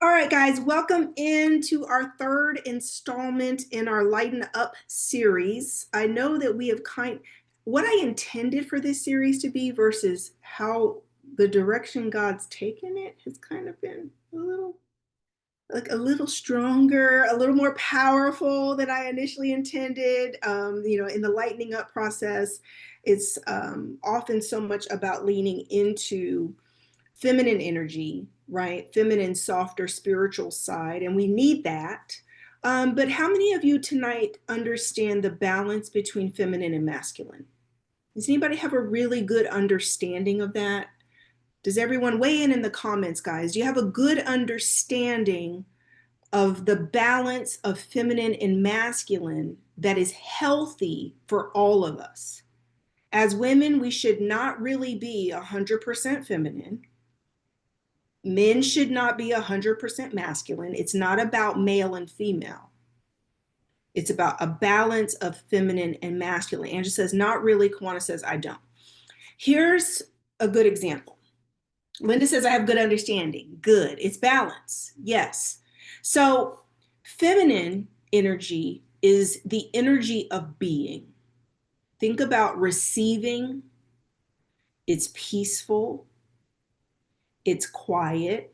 All right, guys, welcome into our third installment in our Lighten Up series. I know that we have what I intended for this series to be versus how the direction God's taken it has kind of been a little stronger, a little more powerful than I initially intended. In the lightening up process, it's often so much about leaning into feminine energy, right? Feminine, softer, spiritual side. And we need that. But how many of you tonight understand the balance between feminine and masculine? Does anybody have a really good understanding of that? Does everyone weigh in the comments, guys? Do you have a good understanding of the balance of feminine and masculine that is healthy for all of us? As women, we should not really be 100% feminine. Men should not be 100% masculine. It's not about male and female. It's about a balance of feminine and masculine. Angela says, not really. Kawana says, I don't. Here's a good example. Linda says, I have good understanding. Good. It's balance. Yes. So feminine energy is the energy of being. Think about receiving. It's peaceful. It's quiet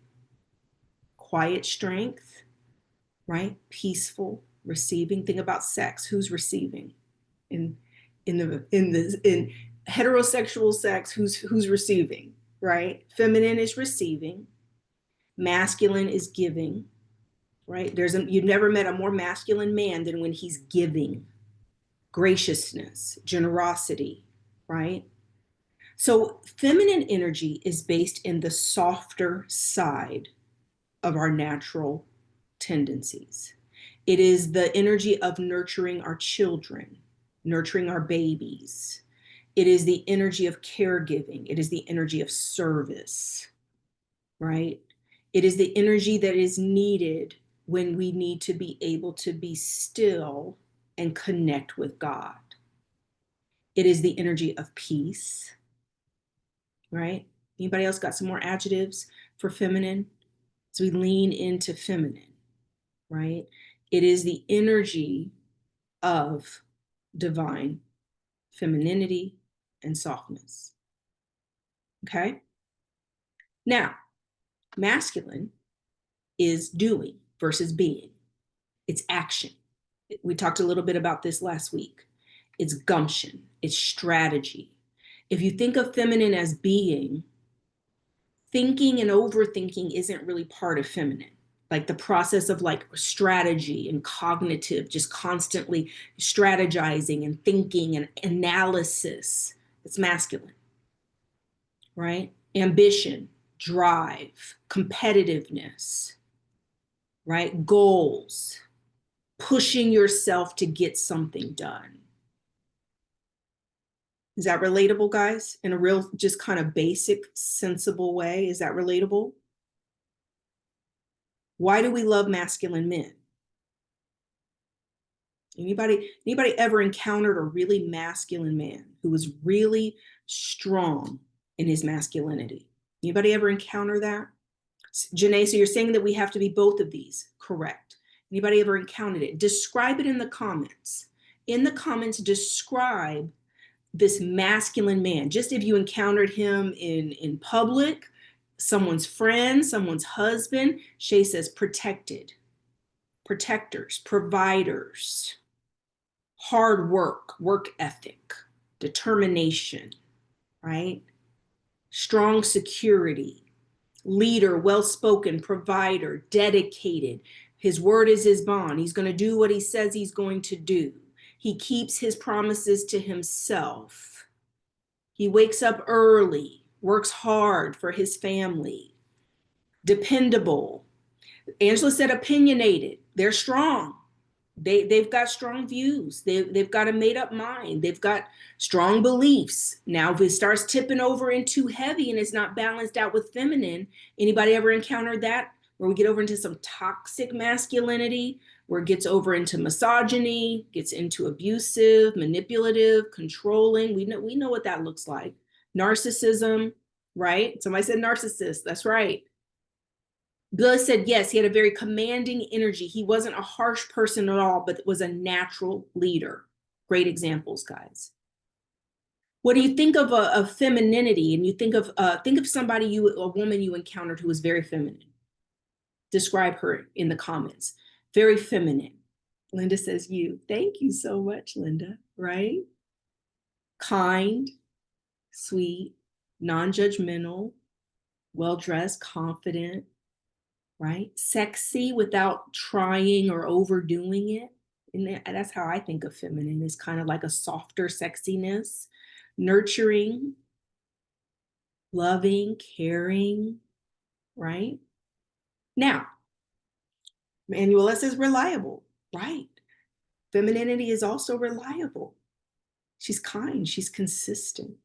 strength, right? Peaceful, receiving. Think about sex. Who's receiving? In heterosexual sex, who's receiving, right? Feminine is receiving, masculine is giving, right? You've never met a more masculine man than when he's giving, graciousness, generosity, right? So feminine energy is based in the softer side of our natural tendencies. It is the energy of nurturing our children, nurturing our babies. It is the energy of caregiving. It is the energy of service, right? It is the energy that is needed when we need to be able to be still and connect with God. It is the energy of peace, right? Anybody else got some more adjectives for feminine? As we lean into feminine, right? It is the energy of divine femininity and softness. Okay? Now, masculine is doing versus being. It's action. We talked a little bit about this last week. It's gumption, it's strategy. If you think of feminine as being, thinking and overthinking isn't really part of feminine. Like the process of like strategy and cognitive, just constantly strategizing and thinking and analysis, it's masculine, right? Ambition, drive, competitiveness, right? Goals, pushing yourself to get something done. Is that relatable, guys? In a real, just kind of basic, sensible way? Is that relatable? Why do we love masculine men? Anybody ever encountered a really masculine man who was really strong in his masculinity? Anybody ever encounter that? Janae, so you're saying that we have to be both of these. Correct. Anybody ever encountered it? Describe it in the comments. In the comments, describe this masculine man. Just if you encountered him in public, someone's friend, someone's husband. Shay says protected, protectors, providers, hard work ethic, determination, right? Strong security, leader, well-spoken, provider, dedicated. His word is his bond. He's going to do what he says he's going to do. He keeps his promises to himself. He wakes up early, works hard for his family. Dependable. Angela said opinionated. They're strong. They've got strong views. They've got a made up mind. They've got strong beliefs. Now, if it starts tipping over into heavy and it's not balanced out with feminine, anybody ever encountered that? Where we get over into some toxic masculinity, where it gets over into misogyny, gets into abusive, manipulative, controlling. We know what that looks like. Narcissism, right? Somebody said narcissist. That's right. Bill said, yes, he had a very commanding energy. He wasn't a harsh person at all, but was a natural leader. Great examples, guys. What do you think of femininity? And you think of somebody a woman you encountered who was very feminine. Describe her in the comments. Very feminine. Linda says you. Thank you so much, Linda. Right? Kind, sweet, non-judgmental, well-dressed, confident, right? Sexy without trying or overdoing it. And that's how I think of feminine, is kind of like a softer sexiness, nurturing, loving, caring, right? Now, Manuela says reliable, right? Femininity is also reliable. She's kind, she's consistent.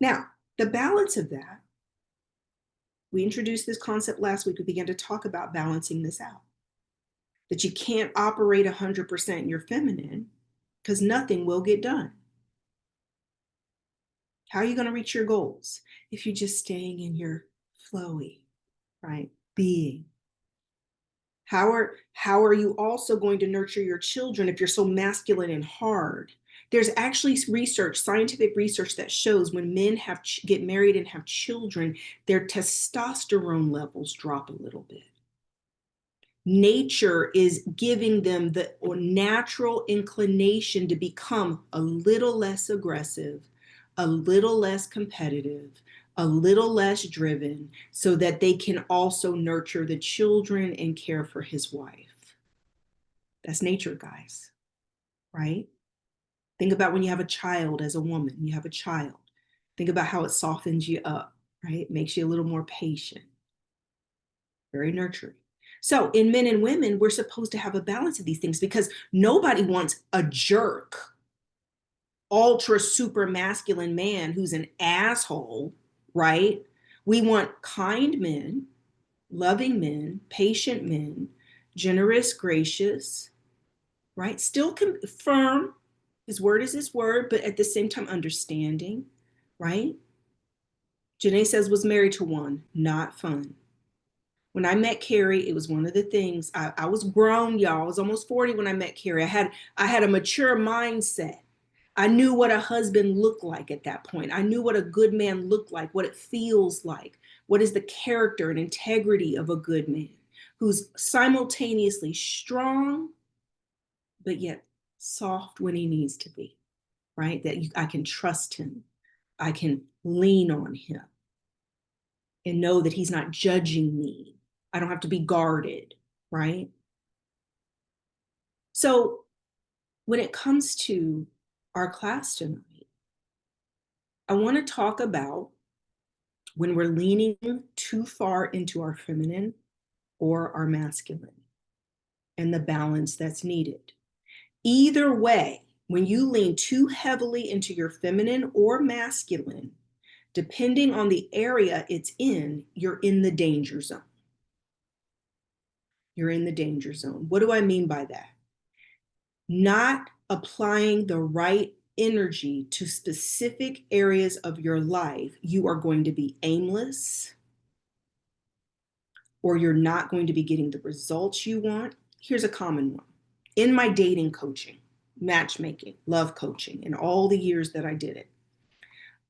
Now, the balance of that, we introduced this concept last week. We began to talk about balancing this out. That you can't operate 100% in your feminine because nothing will get done. How are you going to reach your goals if you're just staying in your flowy, right? Being. How are you also going to nurture your children if you're so masculine and hard? There's actually research, scientific research, that shows when men get married and have children, their testosterone levels drop a little bit. Nature is giving them the natural inclination to become a little less aggressive, a little less competitive, a little less driven, so that they can also nurture the children and care for his wife. That's nature, guys, right? Think about when you have a child as a woman, you have a child. Think about how it softens you up, right? Makes you a little more patient, very nurturing. So in men and women, we're supposed to have a balance of these things, because nobody wants a jerk, ultra super masculine man who's an asshole, right? We want kind men, loving men, patient men, generous, gracious, right? Still firm. His word is his word, but at the same time, understanding, right? Janae says was married to one, not fun. When I met Carrie, it was one of the things, I was grown, y'all. I was almost 40 when I met Carrie. I had a mature mindset. I knew what a husband looked like at that point. I knew what a good man looked like, what it feels like, what is the character and integrity of a good man who's simultaneously strong, but yet soft when he needs to be, right? That I can trust him. I can lean on him and know that he's not judging me. I don't have to be guarded, right? So when it comes to our class tonight, I want to talk about when we're leaning too far into our feminine or our masculine and the balance that's needed. Either way, when you lean too heavily into your feminine or masculine, depending on the area it's in, you're in the danger zone. You're in the danger zone. What do I mean by that? Not applying the right energy to specific areas of your life, you are going to be aimless, or you're not going to be getting the results you want. Here's a common one. In my dating coaching, matchmaking, love coaching, and all the years that I did it,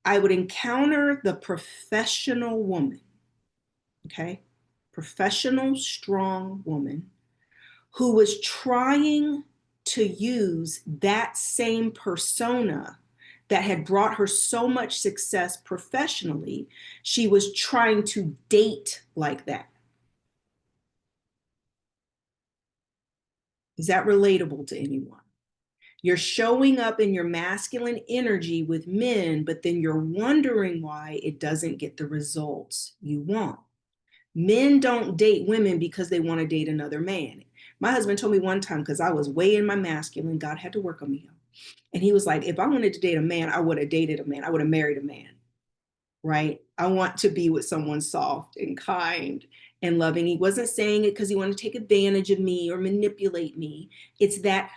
I would encounter the professional woman, okay? Professional, strong woman who was trying to use that same persona that had brought her so much success professionally. She was trying to date like that. Is that relatable to anyone? You're showing up in your masculine energy with men, but then you're wondering why it doesn't get the results you want. Men don't date women because they want to date another man. My husband told me one time, because I was way in my masculine, God had to work on me. And he was like, if I wanted to date a man, I would have dated a man. I would have married a man, right? I want to be with someone soft and kind and loving. He wasn't saying it because he wanted to take advantage of me or manipulate me. It's that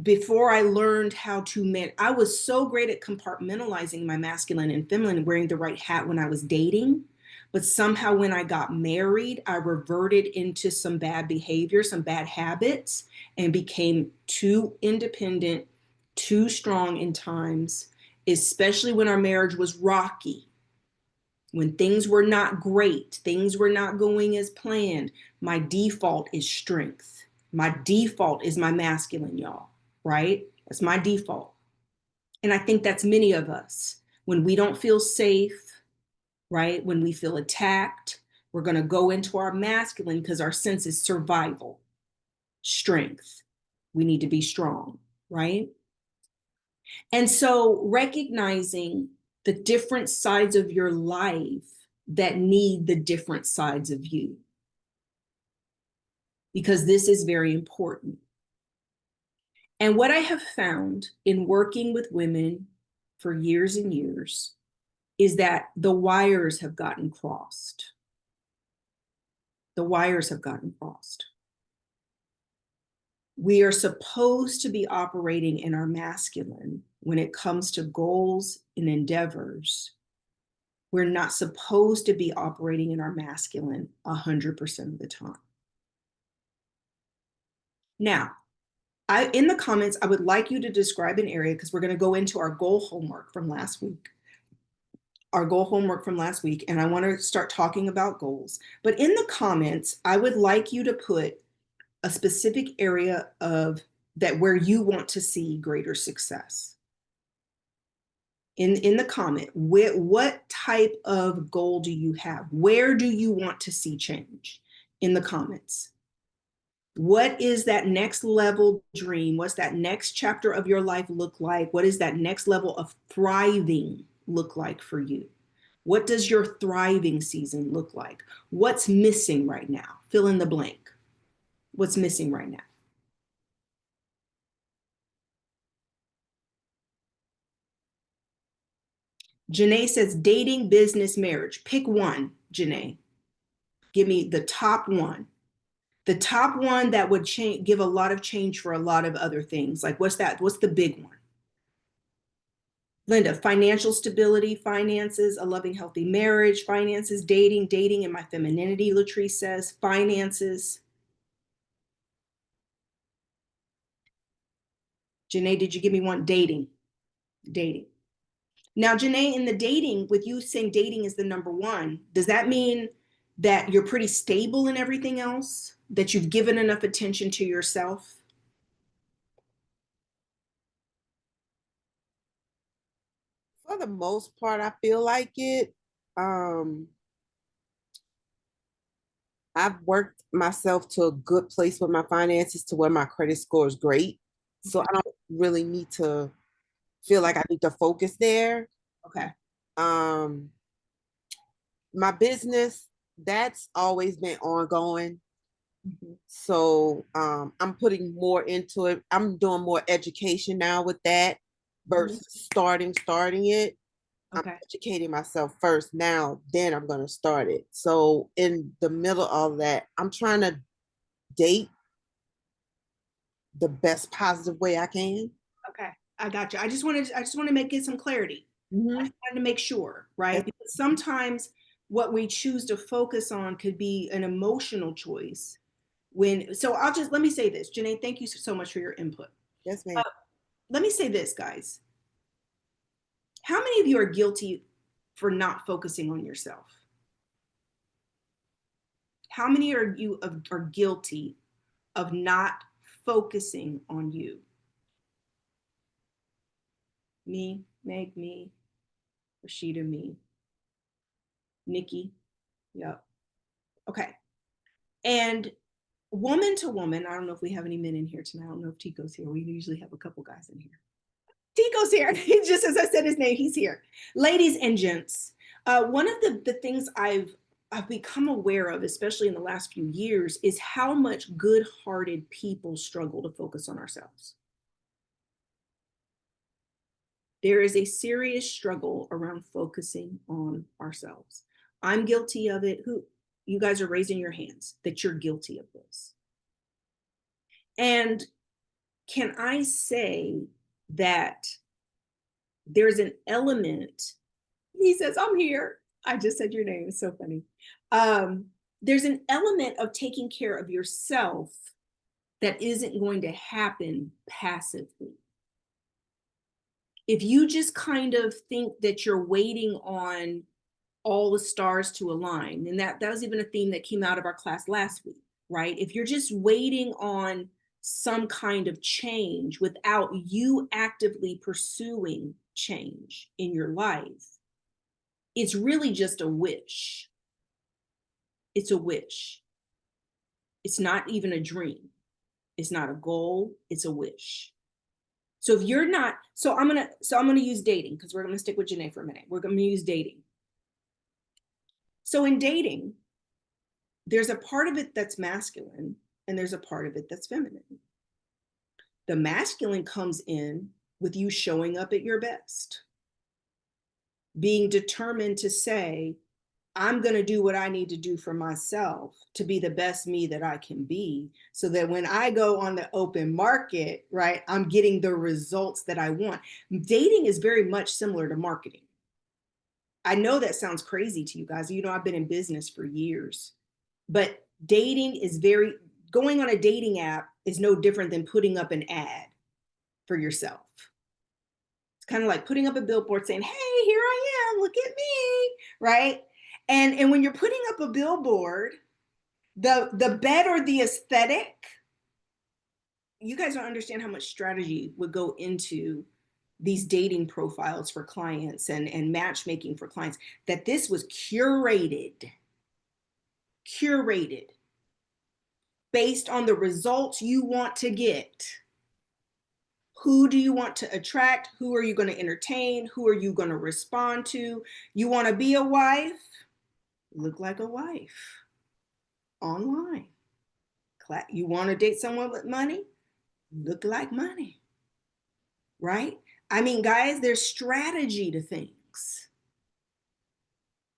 before I learned how to I was so great at compartmentalizing my masculine and feminine, wearing the right hat when I was dating. But somehow when I got married, I reverted into some bad behavior, some bad habits, and became too independent, too strong in times, especially when our marriage was rocky. When things were not great, things were not going as planned, my default is strength. My default is my masculine, y'all, right? That's my default. And I think that's many of us. When we don't feel safe, right? When we feel attacked, we're going to go into our masculine because our sense is survival, strength. We need to be strong, right? And so recognizing the different sides of your life that need the different sides of you, because this is very important. And what I have found in working with women for years and years is that the wires have gotten crossed. The wires have gotten crossed. We are supposed to be operating in our masculine when it comes to goals and endeavors. We're not supposed to be operating in our masculine 100% of the time. Now, in the comments, I would like you to describe an area because we're going to go into our goal homework from last week. And I want to start talking about goals. But in the comments, I would like you to put a specific area of that where you want to see greater success. In the comment, what type of goal do you have? Where do you want to see change? In the comments. What is that next level dream? What's that next chapter of your life look like? What is that next level of thriving look like for you? What does your thriving season look like? What's missing right now? Fill in the blank. What's missing right now? Janae says dating, business, marriage. Pick one, Janae. Give me the top one. The top one that would give a lot of change for a lot of other things. Like what's that? What's the big one? Linda, financial stability, finances, a loving, healthy marriage, finances, dating and my femininity, Latrice says, finances. Janae, did you give me one? Dating. Now, Janae, in the dating, with you saying dating is the number one, does that mean that you're pretty stable in everything else? That you've given enough attention to yourself? For the most part, I feel like it. I've worked myself to a good place with my finances to where my credit score is great. So I don't really need to feel like I need to focus there. Okay. Um, my business, that's always been ongoing. So I'm putting more into it. I'm doing more education now with that versus starting it. Okay. I'm educating myself first now, then I'm going to start it. So in the middle of that, I'm trying to date the best positive way I can. Okay. I got you. I just wanted to make it some clarity. I just wanted to make sure, right? Because sometimes what we choose to focus on could be an emotional choice. So let me say this, Janae, thank you so much for your input. Yes, ma'am. Let me say this, guys. How many of you are guilty for not focusing on yourself? How many are you are guilty of not focusing on you? Me, Meg, me, Rashida, me, Nikki. Yep. Okay. And woman to woman, I don't know if we have any men in here tonight. I don't know if Tico's here. We usually have a couple guys in here. Tico's here. Just as I said his name, he's here. Ladies and gents, one of the things I've become aware of, especially in the last few years, is how much good-hearted people struggle to focus on ourselves. There is a serious struggle around focusing on ourselves. I'm guilty of it. You guys are raising your hands that you're guilty of this. And can I say that there's an element, he says, I'm here. I just said your name. It's so funny. Um, there's an element of taking care of yourself that isn't going to happen passively. If you just kind of think that you're waiting on all the stars to align, and that was even a theme that came out of our class last week, right? If you're just waiting on some kind of change without you actively pursuing change in your life, it's really just a wish. It's a wish. It's not even a dream. It's not a goal. It's a wish. So if you're not, so I'm gonna use dating because we're gonna stick with Janae for a minute. We're gonna use dating. So in dating, there's a part of it that's masculine and there's a part of it that's feminine. The masculine comes in with you showing up at your best, being determined to say, I'm going to do what I need to do for myself to be the best me that I can be, so that when I go on the open market, right, I'm getting the results that I want. Dating is very much similar to marketing. I know that sounds crazy to you guys. You know, I've been in business for years, but dating is going on a dating app is no different than putting up an ad for yourself. It's kind of like putting up a billboard saying, hey, here I am, look at me, right? And when you're putting up a billboard, the better the aesthetic, you guys don't understand how much strategy would go into these dating profiles for clients and matchmaking for clients, that this was curated based on the results you want to get. Who do you want to attract? Who are you going to entertain? Who are you going to respond to? You want to be a wife? Look like a wife online. You want to date someone with money? Look like money, right? I mean, guys, there's strategy to things.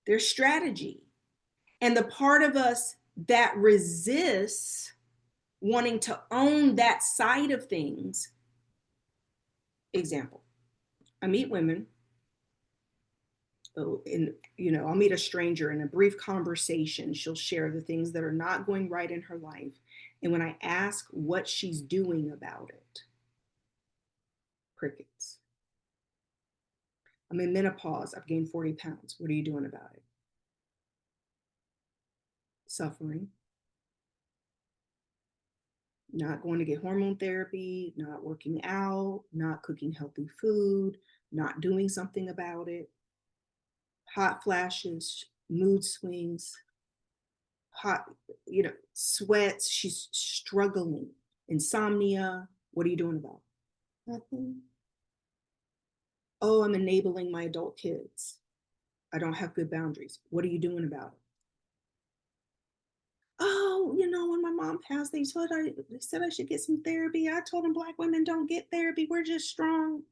There's strategy. And the part of us that resists wanting to own that side of things, example, I meet women, I'll meet a stranger in a brief conversation. She'll share the things that are not going right in her life. And when I ask what she's doing about it, crickets. I'm in menopause. I've gained 40 pounds. What are you doing about it? Suffering. Not going to get hormone therapy, not working out, not cooking healthy food, not doing something about it. Hot flashes, mood swings, hot, sweats. She's struggling. Insomnia. What are you doing about it? Nothing. Oh, I'm enabling my adult kids. I don't have good boundaries. What are you doing about it? Oh, when my mom passed, they said I should get some therapy. I told them Black women don't get therapy. We're just strong.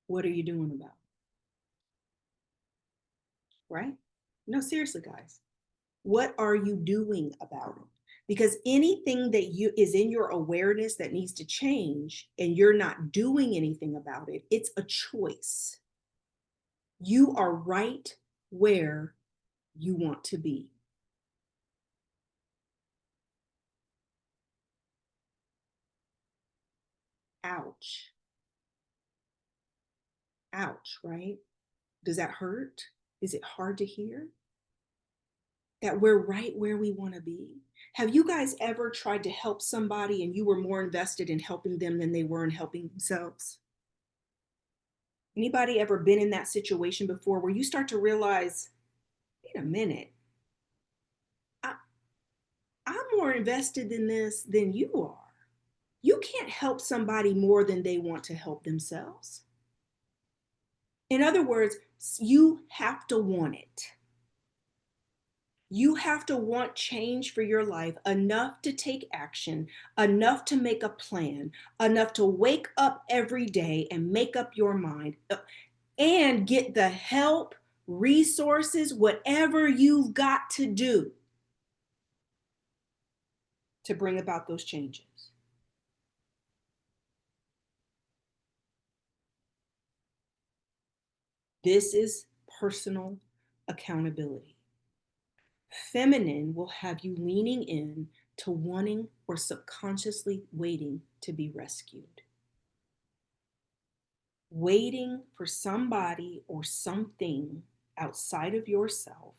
What are you doing about it? Right? No, seriously, guys. What are you doing about it? Because anything that you is in your awareness that needs to change and you're not doing anything about it, it's a choice. You are right where you want to be. Ouch. Ouch, right? Does that hurt? Is it hard to hear? That we're right where we want to be? Have you guys ever tried to help somebody and you were more invested in helping them than they were in helping themselves? Anybody ever been in that situation before where you start to realize, wait a minute, I, I'm more invested in this than you are. You can't help somebody more than they want to help themselves. In other words, you have to want it. You have to want change for your life enough to take action, enough to make a plan, enough to wake up every day and make up your mind and get the help, resources, whatever you've got to do to bring about those changes. This is personal accountability. Feminine will have you leaning in to wanting or subconsciously waiting to be rescued. Waiting for somebody or something outside of yourself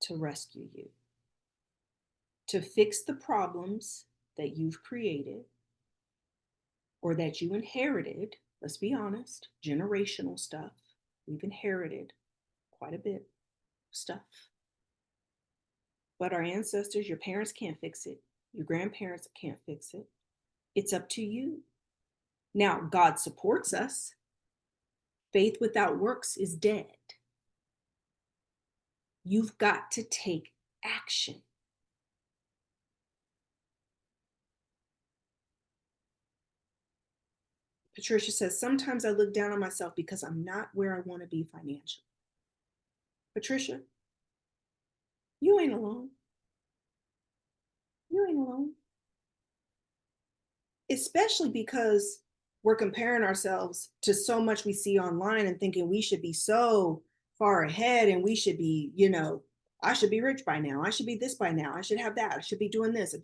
to rescue you, to fix the problems that you've created or that you inherited. Let's be honest, generational stuff. We've inherited quite a bit of stuff. But our ancestors, your parents can't fix it. Your grandparents can't fix it. It's up to you. Now, God supports us. Faith without works is dead. You've got to take action. Patricia says, sometimes I look down on myself because I'm not where I want to be financially. Patricia, you ain't alone. You ain't alone. Especially because we're comparing ourselves to so much we see online and thinking we should be so far ahead and we should be, I should be rich by now. I should be this by now. I should have that. I should be doing this.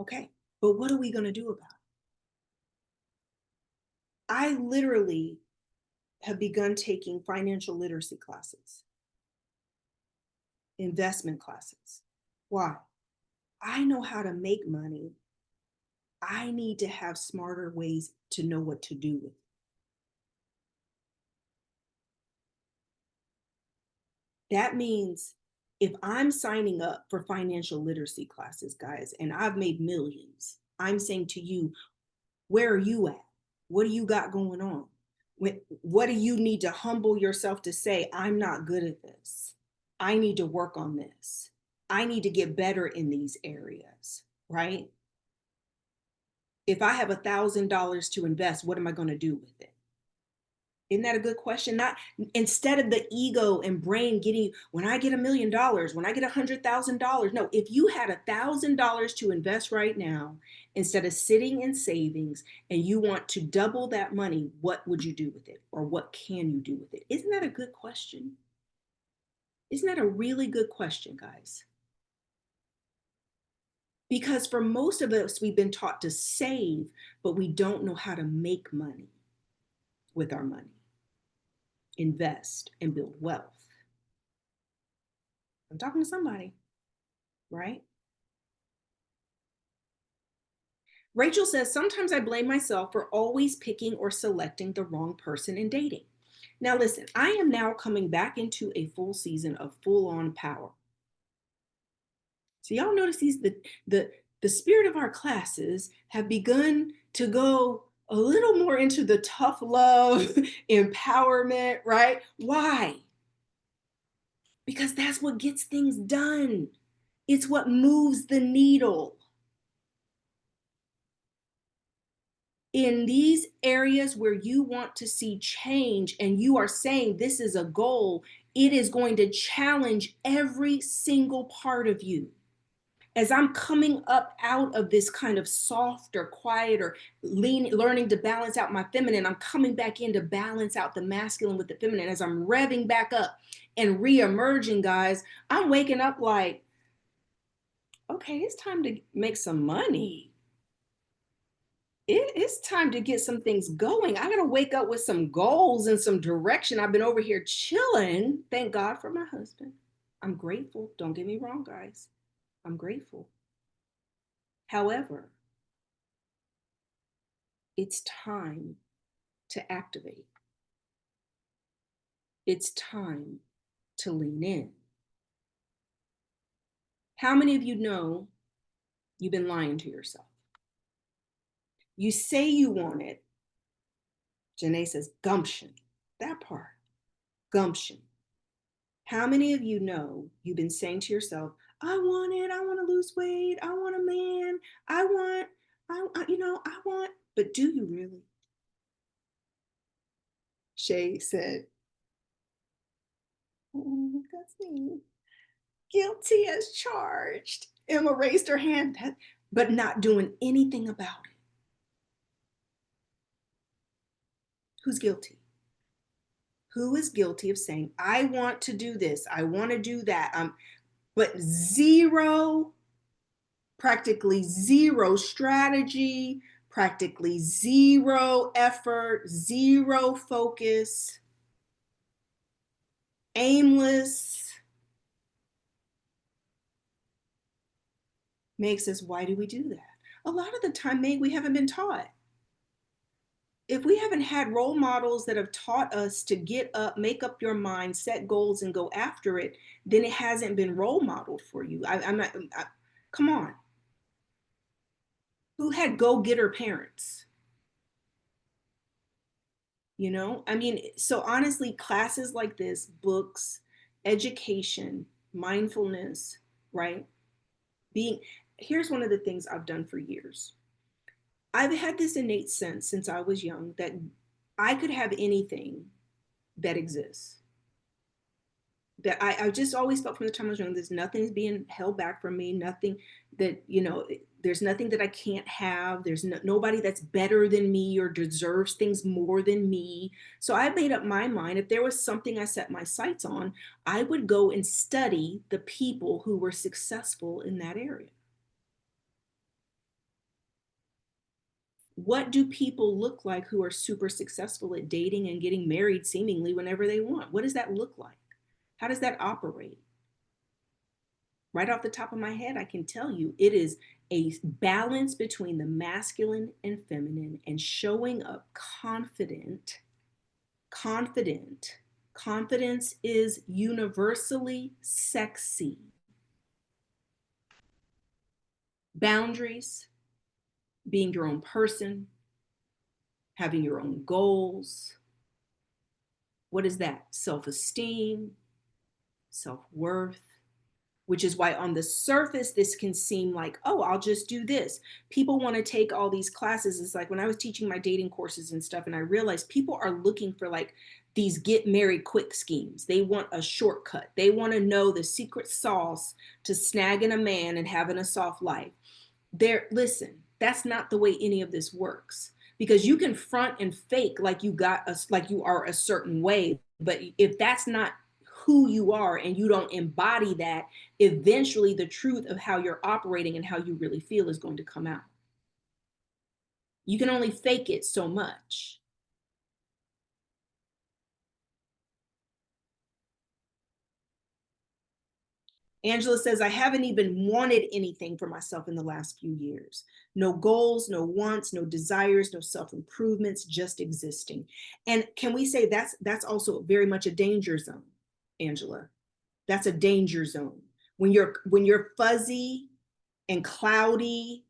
Okay, but what are we going to do about it? I literally have begun taking financial literacy classes, investment classes. Why? I know how to make money. I need to have smarter ways to know what to do with it. That means if I'm signing up for financial literacy classes, guys, and I've made millions, I'm saying to you, where are you at? What do you got going on? What do you need to humble yourself to say, I'm not good at this. I need to work on this. I need to get better in these areas, right? If I have $1,000 to invest, what am I going to do with it? Isn't that a good question? Not instead of the ego and brain getting, when I get $1,000,000, when I get $100,000. No, if you had $1,000 to invest right now, instead of sitting in savings and you want to double that money, what would you do with it? Or what can you do with it? Isn't that a good question? Isn't that a really good question, guys? Because for most of us, we've been taught to save, but we don't know how to make money with our money, invest and build wealth. I'm talking to somebody, right? Rachel says, sometimes I blame myself for always picking or selecting the wrong person in dating. Now, listen, I am now coming back into a full season of full on power. So y'all notice the spirit of our classes have begun to go a little more into the tough love, empowerment, right? Why? Because that's what gets things done. It's what moves the needle. In these areas where you want to see change and you are saying this is a goal, it is going to challenge every single part of you. As I'm coming up out of this kind of softer, quieter, learning to balance out my feminine, I'm coming back in to balance out the masculine with the feminine. As I'm revving back up and re-emerging, guys, I'm waking up like, okay, it's time to make some money. It's time to get some things going. I got to wake up with some goals and some direction. I've been over here chilling. Thank God for my husband. I'm grateful. Don't get me wrong, guys. I'm grateful. However, it's time to activate. It's time to lean in. How many of you know you've been lying to yourself? You say you want it. Janae says gumption. That part, gumption. How many of you know you've been saying to yourself, I want it, I want to lose weight, I want a man, I want, but do you really? Shay said, that's me. Guilty as charged. Emma raised her hand, but not doing anything about it. Who's guilty? Who is guilty of saying, I want to do this, I want to do that, but zero, practically zero strategy, practically zero effort, zero focus, aimless, makes us, why do we do that? A lot of the time, maybe we haven't been taught. If we haven't had role models that have taught us to get up, make up your mind, set goals, and go after it, then it hasn't been role modeled for you. I'm not, come on. Who had go getter parents? You know, I mean, so honestly, classes like this, books, education, mindfulness, right? Being, here's one of the things I've done for years. I've had this innate sense since I was young that I could have anything that exists. That I just always felt from the time I was young, there's nothing's being held back from me, nothing that, you know, there's nothing that I can't have. There's nobody that's better than me or deserves things more than me. So I made up my mind, if there was something I set my sights on, I would go and study the people who were successful in that area. What do people look like who are super successful at dating and getting married seemingly whenever they want? What does that look like? How does that operate? Right off the top of my head, I can tell you it is a balance between the masculine and feminine and showing up confident. Confident. Confidence is universally sexy. Boundaries, being your own person, having your own goals. What is that? Self esteem, self worth, which is why on the surface this can seem like, oh, I'll just do this. People want to take all these classes. It's like when I was teaching my dating courses and stuff, and I realized people are looking for like these get married quick schemes. They want a shortcut. They want to know the secret sauce to snagging a man and having a soft life. There, listen, that's not the way any of this works, because you can front and fake like you got us, like you are a certain way, but if that's not who you are and you don't embody that, eventually the truth of how you're operating and how you really feel is going to come out. You can only fake it so much. Angela says, I haven't even wanted anything for myself in the last few years. No goals, no wants, no desires, no self-improvements, just existing. And can we say that's also very much a danger zone, Angela? That's a danger zone. When you're fuzzy and cloudy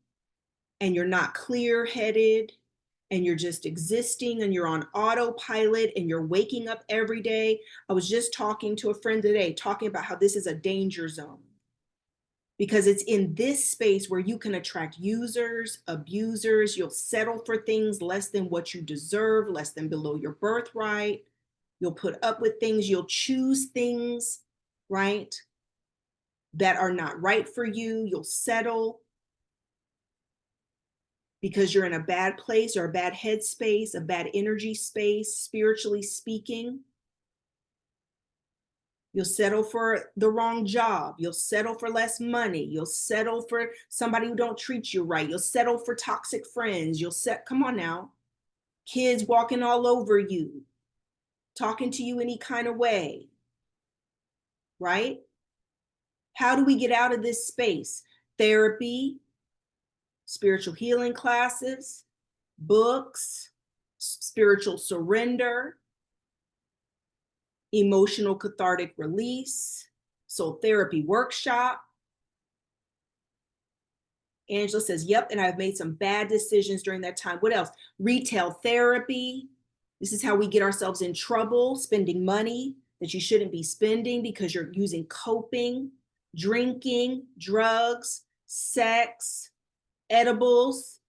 and you're not clear-headed and you're just existing and you're on autopilot and you're waking up every day. I was just talking to a friend today, talking about how this is a danger zone, because it's in this space where you can attract users, abusers. You'll settle for things less than what you deserve, less than below your birthright. You'll put up with things, you'll choose things, right, that are not right for you. You'll settle because you're in a bad place or a bad headspace, a bad energy space, spiritually speaking. You'll settle for the wrong job. You'll settle for less money. You'll settle for somebody who don't treat you right. You'll settle for toxic friends. Come on now. Kids walking all over you, talking to you any kind of way, right? How do we get out of this space? Therapy, spiritual healing classes, books, spiritual surrender, emotional cathartic release, soul therapy workshop. Angela says, yep, and I've made some bad decisions during that time. What else? Retail therapy. This is how we get ourselves in trouble, spending money that you shouldn't be spending because you're using coping, drinking, drugs, sex, edibles,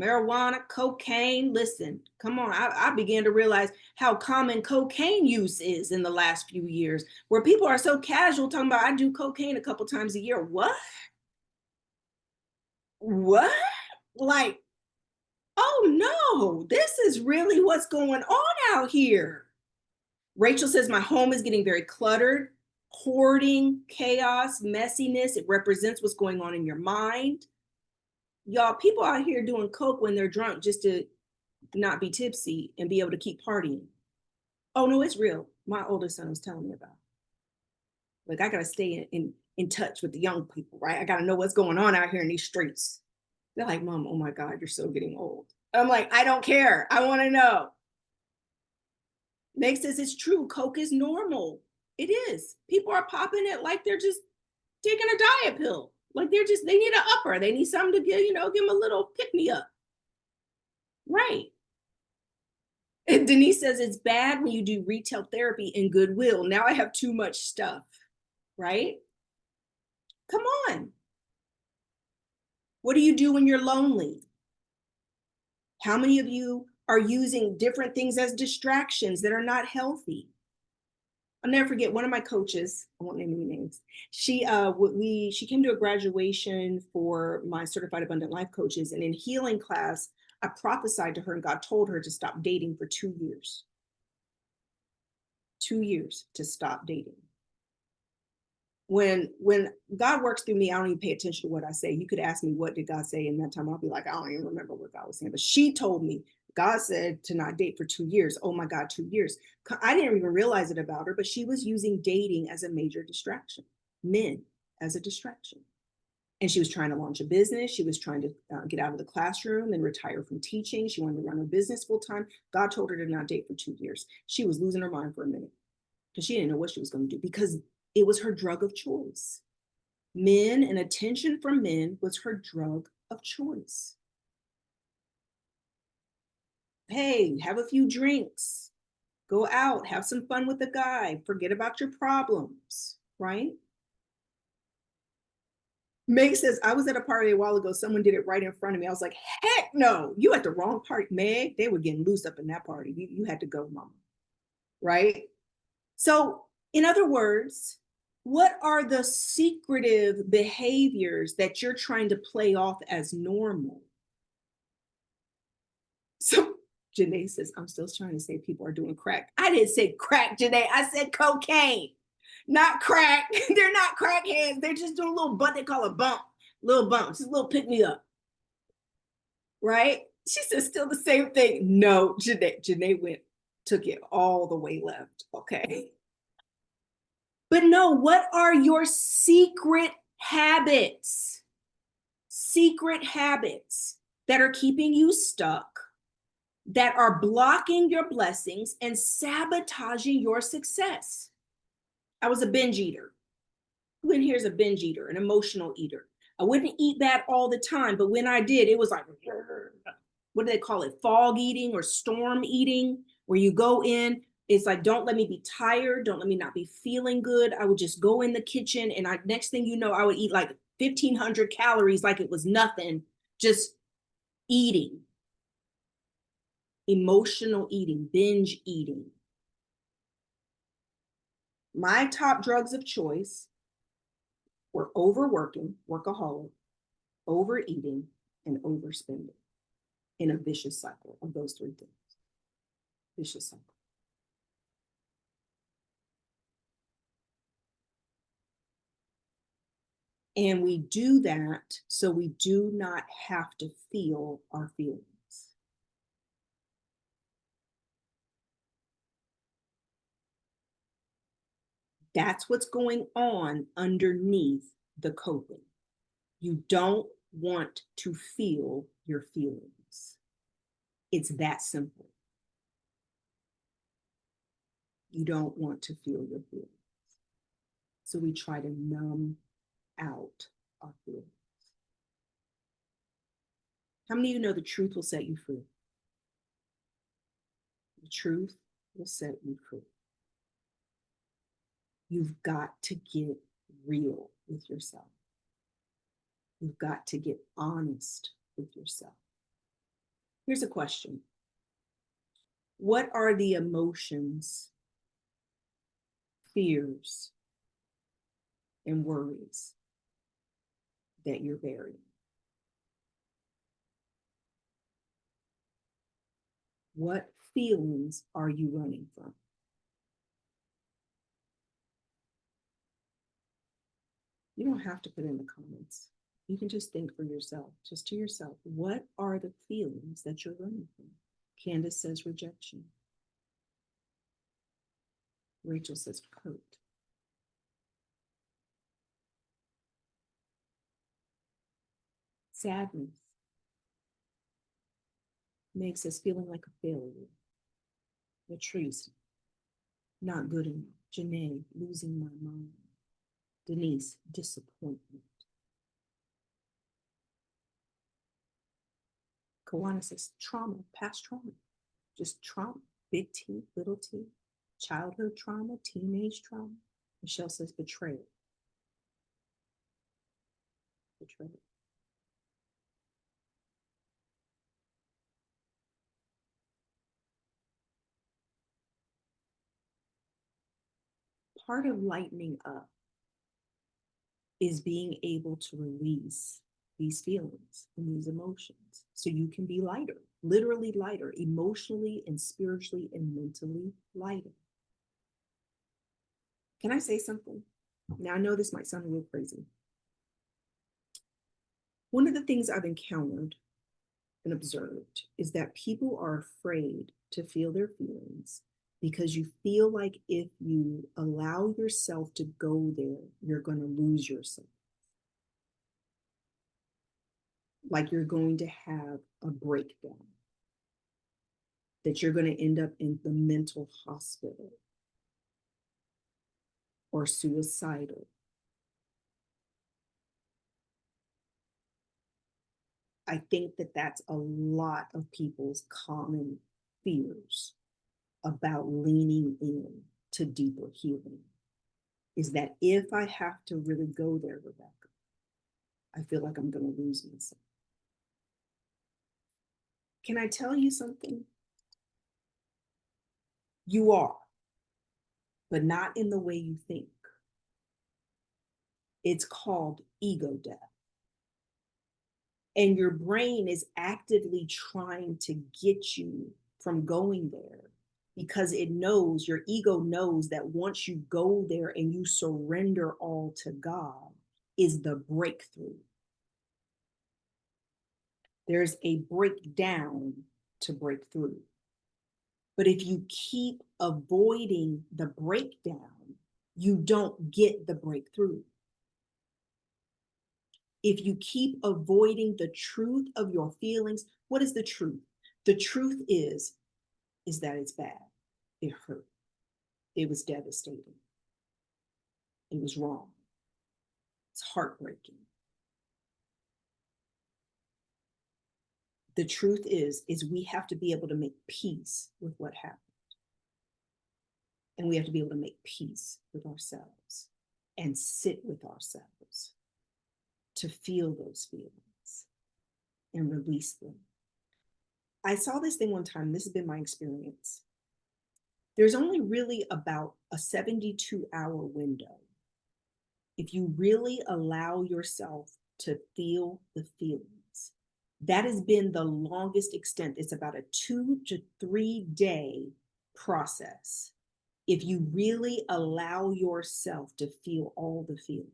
marijuana, cocaine. Listen, come on. I began to realize how common cocaine use is in the last few years, where people are so casual talking about, I do cocaine a couple times a year. What? What? Like, oh no, this is really what's going on out here. Rachel says, my home is getting very cluttered, hoarding, chaos, messiness. It represents what's going on in your mind. Y'all, people out here doing coke when they're drunk just to not be tipsy and be able to keep partying. Oh no, it's real. My oldest son was telling me about. Like, I gotta stay in touch with the young people, right? I gotta know what's going on out here in these streets. They're like, Mom, oh my God, you're so getting old. I'm like, I don't care. I want to know. Meg says it's true. Coke is normal. It is. People are popping it like they're just taking a diet pill. Like they need an upper. They need something to give them a little pick me up. Right. And Denise says it's bad when you do retail therapy in Goodwill. Now I have too much stuff. Right? Come on. What do you do when you're lonely? How many of you are using different things as distractions that are not healthy? I'll never forget one of my coaches, I won't name any names. She came to a graduation for my certified abundant life coaches, and in healing class, I prophesied to her and God told her to stop dating for 2 years. 2 years to stop dating. When God works through me, I don't even pay attention to what I say. You could ask me, what did God say in that time? I'll be like, I don't even remember what God was saying. But she told me, God said to not date for 2 years. Oh my God, 2 years. I didn't even realize it about her, but she was using dating as a major distraction, men as a distraction. And she was trying to launch a business. She was trying to get out of the classroom and retire from teaching. She wanted to run her business full time. God told her to not date for 2 years. She was losing her mind for a minute because she didn't know what she was going to do, because it was her drug of choice. Men and attention from men was her drug of choice. Hey, have a few drinks, go out, have some fun with the guy, forget about your problems, right? Meg says, I was at a party a while ago. Someone did it right in front of me. I was like, heck no, you at the wrong party. Meg, they were getting loose up in that party. You had to go, mama. Right? So, in other words, what are the secretive behaviors that you're trying to play off as normal? So, Janae says, I'm still trying to say people are doing crack. I didn't say crack, Janae. I said cocaine, not crack. They're not crackheads. They're just doing a little bump. They call it bump, little bumps, just a little pick me up. Right? She says, still the same thing. No, Janae took it all the way left. Okay. But no, what are your secret habits? Secret habits that are keeping you stuck, that are blocking your blessings and sabotaging your success. I was a binge eater. Who in here is a binge eater, an emotional eater? I wouldn't eat that all the time, but when I did, it was like, what do they call it? Fog eating or storm eating, where you go in, it's like, don't let me be tired. Don't let me not be feeling good. I would just go in the kitchen, and next thing you know, I would eat like 1,500 calories like it was nothing, just eating. Emotional eating, binge eating. My top drugs of choice were overworking, workaholic, overeating, and overspending, in a vicious cycle of those three things. Vicious cycle. And we do that so we do not have to feel our feelings. That's what's going on underneath the coping. You don't want to feel your feelings. It's that simple. You don't want to feel your feelings. So we try to numb out our feelings. How many of you know the truth will set you free? The truth will set you free. You've got to get real with yourself. You've got to get honest with yourself. Here's a question. What are the emotions, fears, and worries that you're burying? What feelings are you running from? You don't have to put in the comments. You can just think for yourself, just to yourself. What are the feelings that you're running from? Candace says rejection. Rachel says hurt. Sadness makes us feeling like a failure. Latrice, not good enough. Janae, losing my mind. Denise, disappointment. Kawana says trauma, past trauma, just trauma, big T, little t, childhood trauma, teenage trauma. Michelle says betrayal. Betrayal. Part of lightening up is being able to release these feelings and these emotions so you can be lighter, literally lighter, emotionally and spiritually and mentally lighter. Can I say something? Now, I know this might sound a little crazy. One of the things I've encountered and observed is that people are afraid to feel their feelings because you feel like if you allow yourself to go there, you're going to lose yourself. Like you're going to have a breakdown, that you're going to end up in the mental hospital or suicidal. I think that that's a lot of people's common fears about leaning in to deeper healing, is that if I have to really go there, Rebecca, I feel like I'm going to lose myself. Can I tell you something? You are, but not in the way you think. It's called ego death. And your brain is actively trying to get you from going there because it knows, your ego knows that once you go there and you surrender all to God is the breakthrough. There's a breakdown to break through. But if you keep avoiding the breakdown, you don't get the breakthrough. If you keep avoiding the truth of your feelings, what is the truth? The truth is that it's bad. It hurt. It was devastating. It was wrong. It's heartbreaking. The truth is we have to be able to make peace with what happened. And we have to be able to make peace with ourselves and sit with ourselves to feel those feelings and release them. I saw this thing one time. This has been my experience. There's only really about a 72-hour window if you really allow yourself to feel the feelings. That has been the longest extent. It's about a 2 to 3 day process if you really allow yourself to feel all the feelings.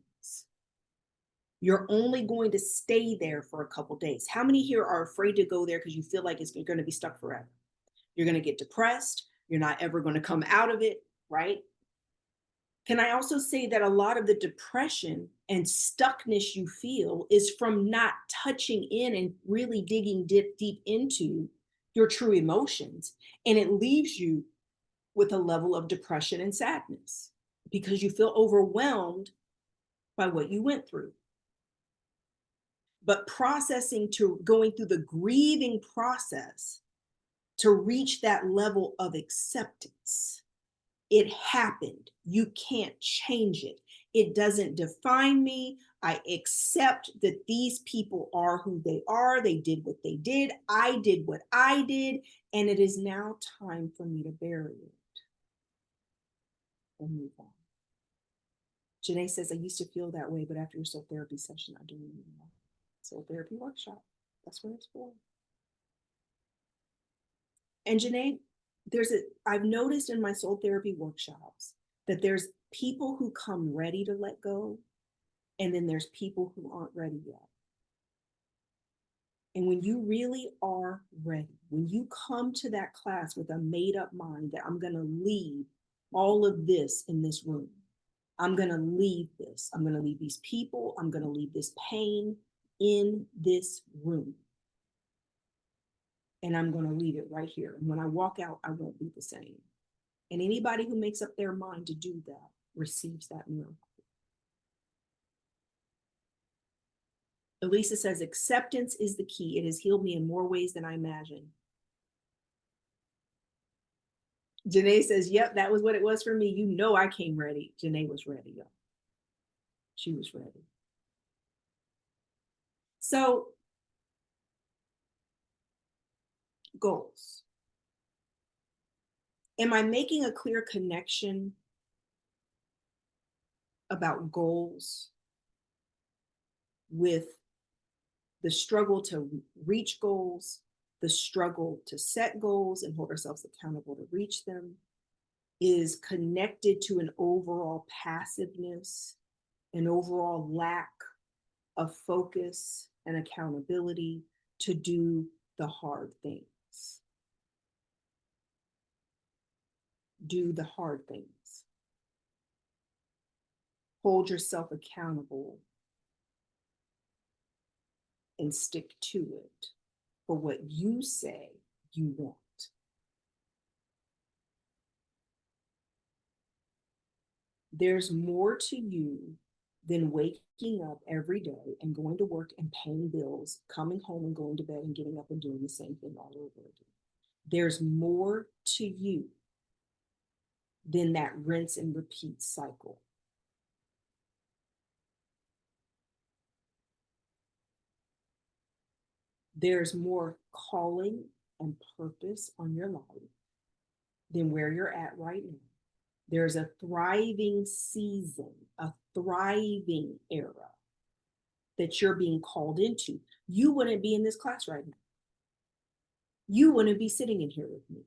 You're only going to stay there for a couple days. How many here are afraid to go there because you feel like you're going to be stuck forever? You're going to get depressed. You're not ever going to come out of it, right? Can I also say that a lot of the depression and stuckness you feel is from not touching in and really digging deep into your true emotions. And it leaves you with a level of depression and sadness because you feel overwhelmed by what you went through. But going through the grieving process to reach that level of acceptance. It happened. You can't change it. It doesn't define me. I accept that these people are who they are. They did what they did. I did what I did. And it is now time for me to bury it and move on. Janae says, I used to feel that way, but after your soul therapy session, I do anymore. Soul therapy workshop. That's what it's for. And Janae, I've noticed in my soul therapy workshops that there's people who come ready to let go, And then there's people who aren't ready yet. And when you really are ready, when you come to that class with a made up mind that I'm going to leave all of this in this room, I'm going to leave this, I'm going to leave these people, I'm going to leave this pain in this room. And I'm going to leave it right here. And when I walk out, I won't be the same. And anybody who makes up their mind to do that receives that miracle. Elisa says, acceptance is the key. It has healed me in more ways than I imagined. Janae says, yep, that was what it was for me. You know, I came ready. Janae was ready, y'all. She was ready. So, goals. Am I making a clear connection about goals with the struggle to reach goals, the struggle to set goals and hold ourselves accountable to reach them, is connected to an overall passiveness, an overall lack of focus and accountability to do the hard things. Do the hard things. Hold yourself accountable and stick to it for what you say you want. There's more to you than waking up every day and going to work and paying bills, coming home and going to bed and getting up and doing the same thing all over again. There's more to you than that rinse and repeat cycle. There's more calling and purpose on your life than where you're at right now. There's a thriving season, a thriving era that you're being called into. You wouldn't be in this class right now. You wouldn't be sitting in here with me.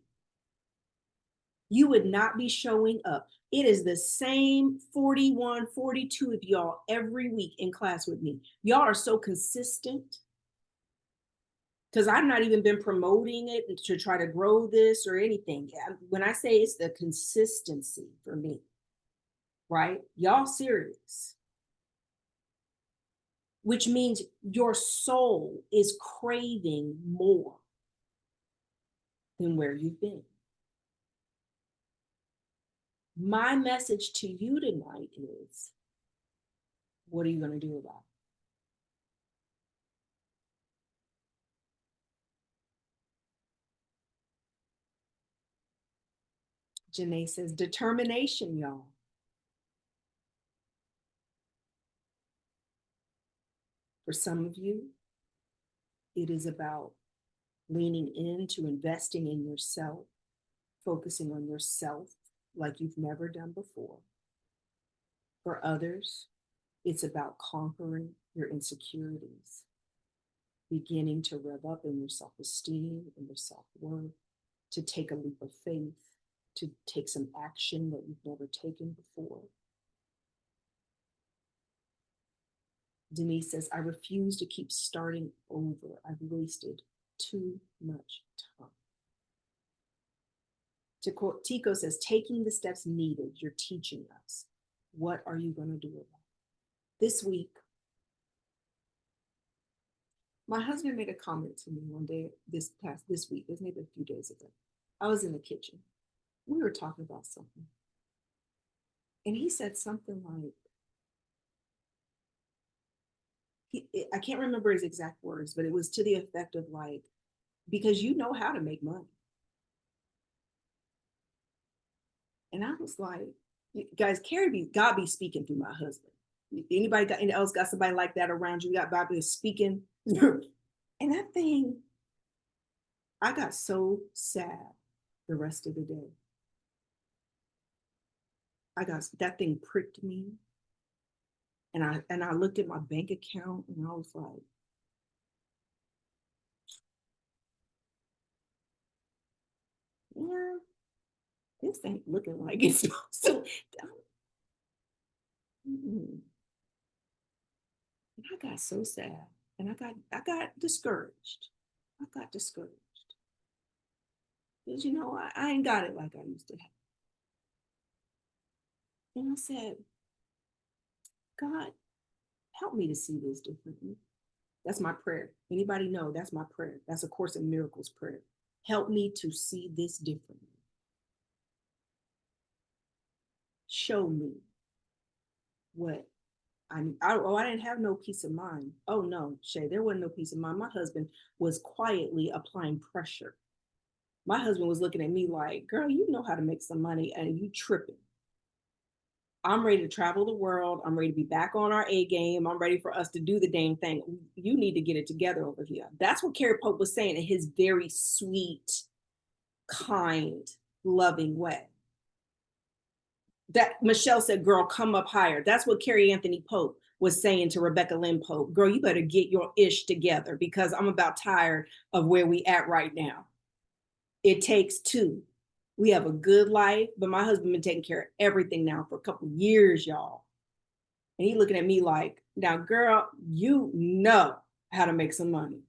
You would not be showing up. It is the same 41, 42 of y'all every week in class with me. Y'all are so consistent because I've not even been promoting it to try to grow this or anything. When I say it's the consistency for me, right? Y'all serious. Which means your soul is craving more than where you've been. My message to you tonight is, what are you going to do about it? Janae says, determination, y'all. For some of you, it is about leaning into investing in yourself, focusing on yourself like you've never done before. For others, it's about conquering your insecurities, beginning to rev up in your self-esteem and your self-worth, to take a leap of faith, to take some action that you've never taken before. Denise says, I refuse to keep starting over. I've wasted too much time. Tico says, taking the steps needed, you're teaching us. What are you going to do about it? This week, my husband made a comment to me one day this week, it was maybe a few days ago. I was in the kitchen. We were talking about something. And he said something like, I can't remember his exact words, but it was to the effect of like, because you know how to make money. And I was like, guys, God be speaking through my husband. Anybody else got somebody like that around you? Got Bobby speaking. And that thing, I got so sad the rest of the day. That thing pricked me. And I looked at my bank account and I was like, yeah, this ain't looking like it's supposed to. And I got so sad. And I got discouraged. I got discouraged. Because I ain't got it like I used to have. And I said, God, help me to see this differently. That's my prayer. Anybody know that's my prayer? That's a Course in Miracles prayer. Help me to see this differently. Show me what I didn't have no peace of mind. Oh no, Shay, there wasn't no peace of mind. My husband was quietly applying pressure. My husband was looking at me like, girl, you know how to make some money and you tripping. I'm ready to travel the world. I'm ready to be back on our A game. I'm ready for us to do the dang thing. You need to get it together over here. That's what Carrie Pope was saying in his very sweet, kind, loving way. That Michelle said, girl, come up higher. That's what Carrie Anthony Pope was saying to Rebecca Lynn Pope. Girl, you better get your ish together because I'm about tired of where we at right now. It takes two. We have a good life, but my husband been taking care of everything now for a couple of years, y'all. And he looking at me like, now, girl, you know how to make some money.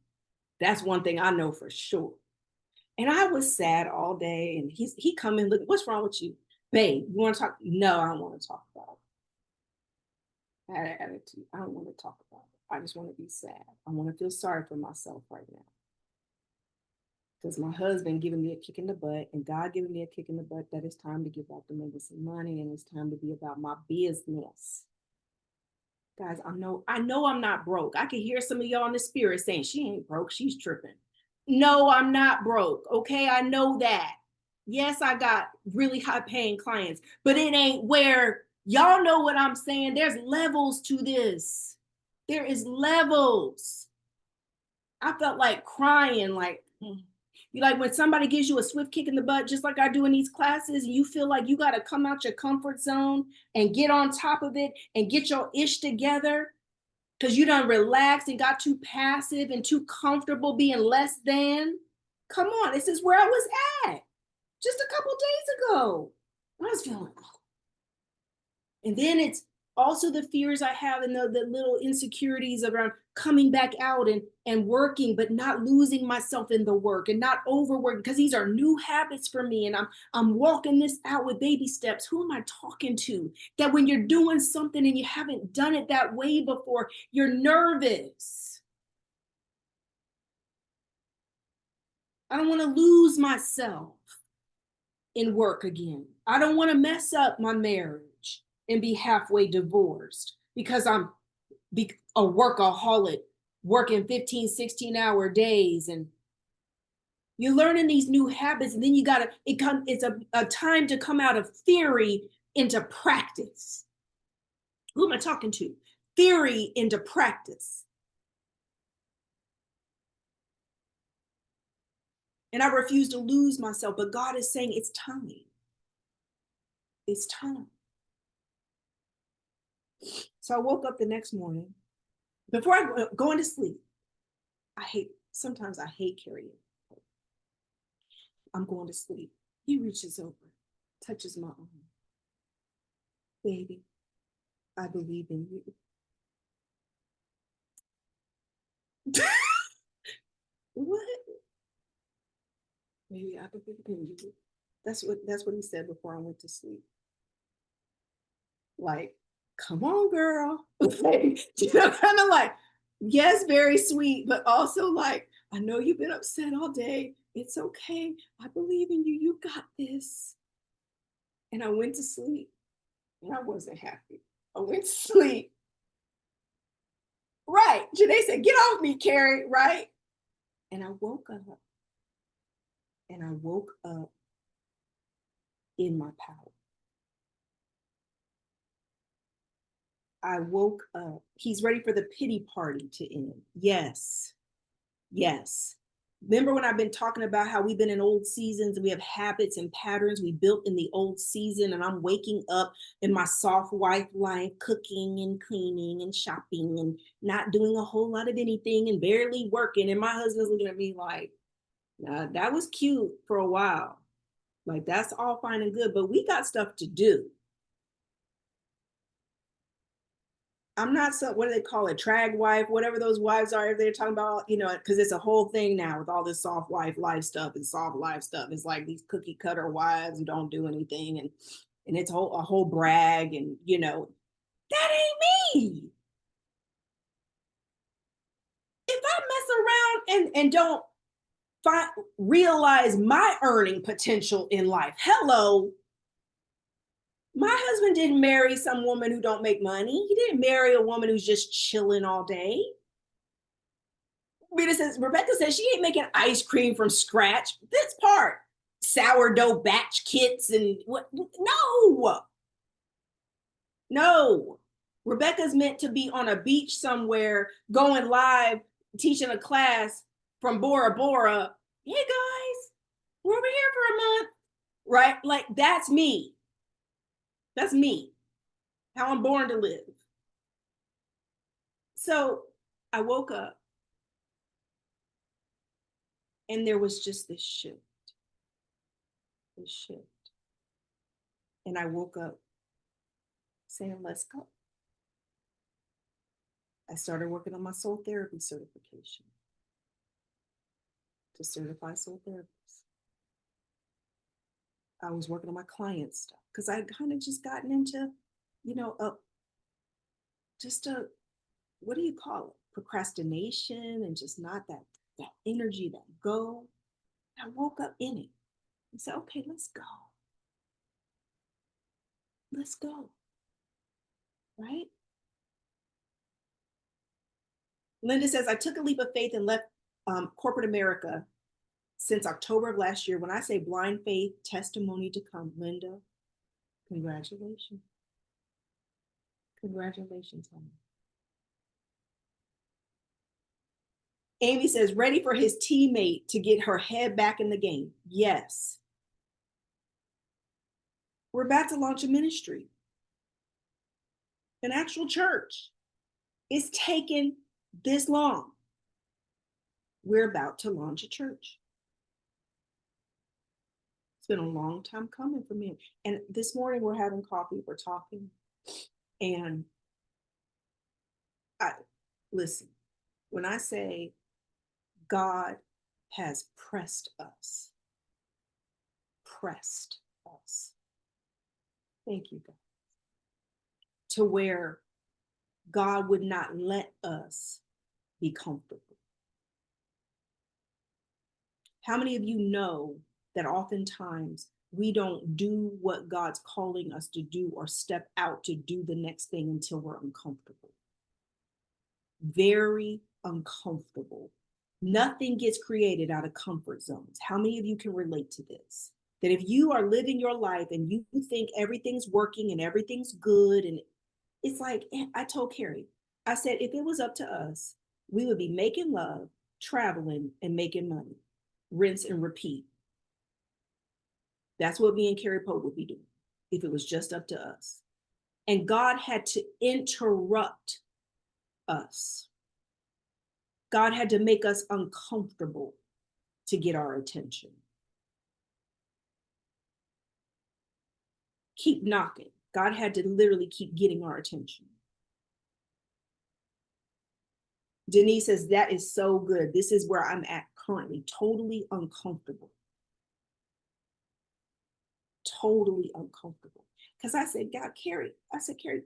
That's one thing I know for sure. And I was sad all day. And he come in, look, what's wrong with you? Babe, you want to talk? No, I don't want to talk about it. I had an attitude. I don't want to talk about it. I just want to be sad. I want to feel sorry for myself right now. Because my husband giving me a kick in the butt and God giving me a kick in the butt that it's time to give out the niggas some money and it's time to be about my business. Guys, I know I'm not broke. I can hear some of y'all in the spirit saying she ain't broke, she's tripping. No, I'm not broke. Okay, I know that. Yes, I got really high paying clients, but it ain't where y'all know what I'm saying. There's levels to this. There is levels. I felt like crying, like you like when somebody gives you a swift kick in the butt, just like I do in these classes, and you feel like you got to come out your comfort zone and get on top of it and get your ish together because you done relaxed and got too passive and too comfortable being less than. Come on, this is where I was at just a couple days ago. I was feeling, and then it's also the fears I have and the little insecurities around coming back out and working, but not losing myself in the work and not overworking because these are new habits for me. And I'm walking this out with baby steps. Who am I talking to? That when you're doing something and you haven't done it that way before, you're nervous. I don't want to lose myself in work again. I don't want to mess up my marriage and be halfway divorced because I'm a workaholic working 15, 16-hour days. And you're learning these new habits. And then it's a time to come out of theory into practice. Who am I talking to? Theory into practice. And I refuse to lose myself, but God is saying it's time. It's time. So I woke up the next morning. Before I go into sleep, sometimes I hate carrying. I'm going to sleep. He reaches over, touches my arm. Baby, I believe in you. What? Baby, I believe in you. That's what he said before I went to sleep. Like, come on, girl. Kind of like, yes, very sweet, but also like, I know you've been upset all day. It's okay. I believe in you. You got this. And I went to sleep and I wasn't happy. I went to sleep. Right. Janae said, get off me, Carrie. Right. And I woke up. And I woke up in my power. I woke up. He's ready for the pity party to end. Yes. Yes. Remember when I've been talking about how we've been in old seasons and we have habits and patterns we built in the old season, and I'm waking up in my soft wife life, cooking and cleaning and shopping and not doing a whole lot of anything and barely working. And my husband's looking at me like, nah, that was cute for a while. Like, that's all fine and good, but we got stuff to do. I'm not so, what do they call it? Trag wife, whatever those wives are. They're talking about, because it's a whole thing now with all this soft wife life stuff and soft life stuff. It's like these cookie cutter wives who don't do anything, and it's a whole brag, and that ain't me. If I mess around and don't find realize my earning potential in life, hello, my husband didn't marry some woman who don't make money. He didn't marry a woman who's just chilling all day. Rebecca says she ain't making ice cream from scratch. This part, sourdough batch kits and what? No, no. Rebecca's meant to be on a beach somewhere, going live, teaching a class from Bora Bora. Hey guys, we're over here for a month, right? Like that's me. That's me. How I'm born to live. So I woke up and there was just this shift. And I woke up saying, let's go. I started working on my soul therapy certification to certify soul therapists. I was working on my client stuff because I kind of just gotten into, just a, what do you call it? Procrastination and just not that energy, that go. I woke up in it and said, okay, let's go. Let's go. Right? Linda says, I took a leap of faith and left corporate America since October of last year. When I say blind faith, testimony to come, Linda, congratulations. Congratulations, honey. Amy says, ready for his teammate to get her head back in the game. Yes. We're about to launch a ministry, an actual church. It's taken this long. We're about to launch a church. It's been a long time coming for me. And this morning we're having coffee, we're talking, and listen, when I say God has pressed us. Thank you, God. To where God would not let us be comfortable. How many of you know that oftentimes we don't do what God's calling us to do or step out to do the next thing until we're uncomfortable? Very uncomfortable. Nothing gets created out of comfort zones. How many of you can relate to this? That if you are living your life and you think everything's working and everything's good, and it's like, I told Carrie, I said, if it was up to us, we would be making love, traveling, and making money. Rinse and repeat. That's what me and Carrie Pope would be doing if it was just up to us. And God had to interrupt us. God had to make us uncomfortable to get our attention. Keep knocking. God had to literally keep getting our attention. Denise says, that is so good. This is where I'm at currently, totally uncomfortable. Totally uncomfortable. Because I said, Carrie,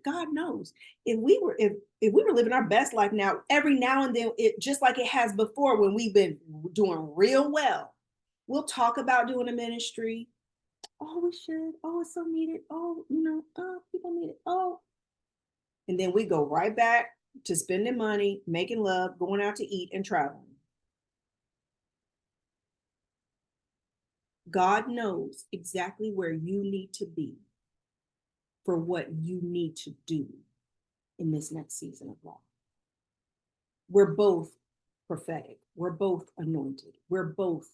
God knows. If we were living our best life now, every now and then, it just like it has before when we've been doing real well, we'll talk about doing a ministry. Oh, we should. Oh, it's so needed. Oh, people need it. Oh. And then we go right back to spending money, making love, going out to eat, and traveling. God knows exactly where you need to be for what you need to do in this next season of life. We're both prophetic. We're both anointed. We're both,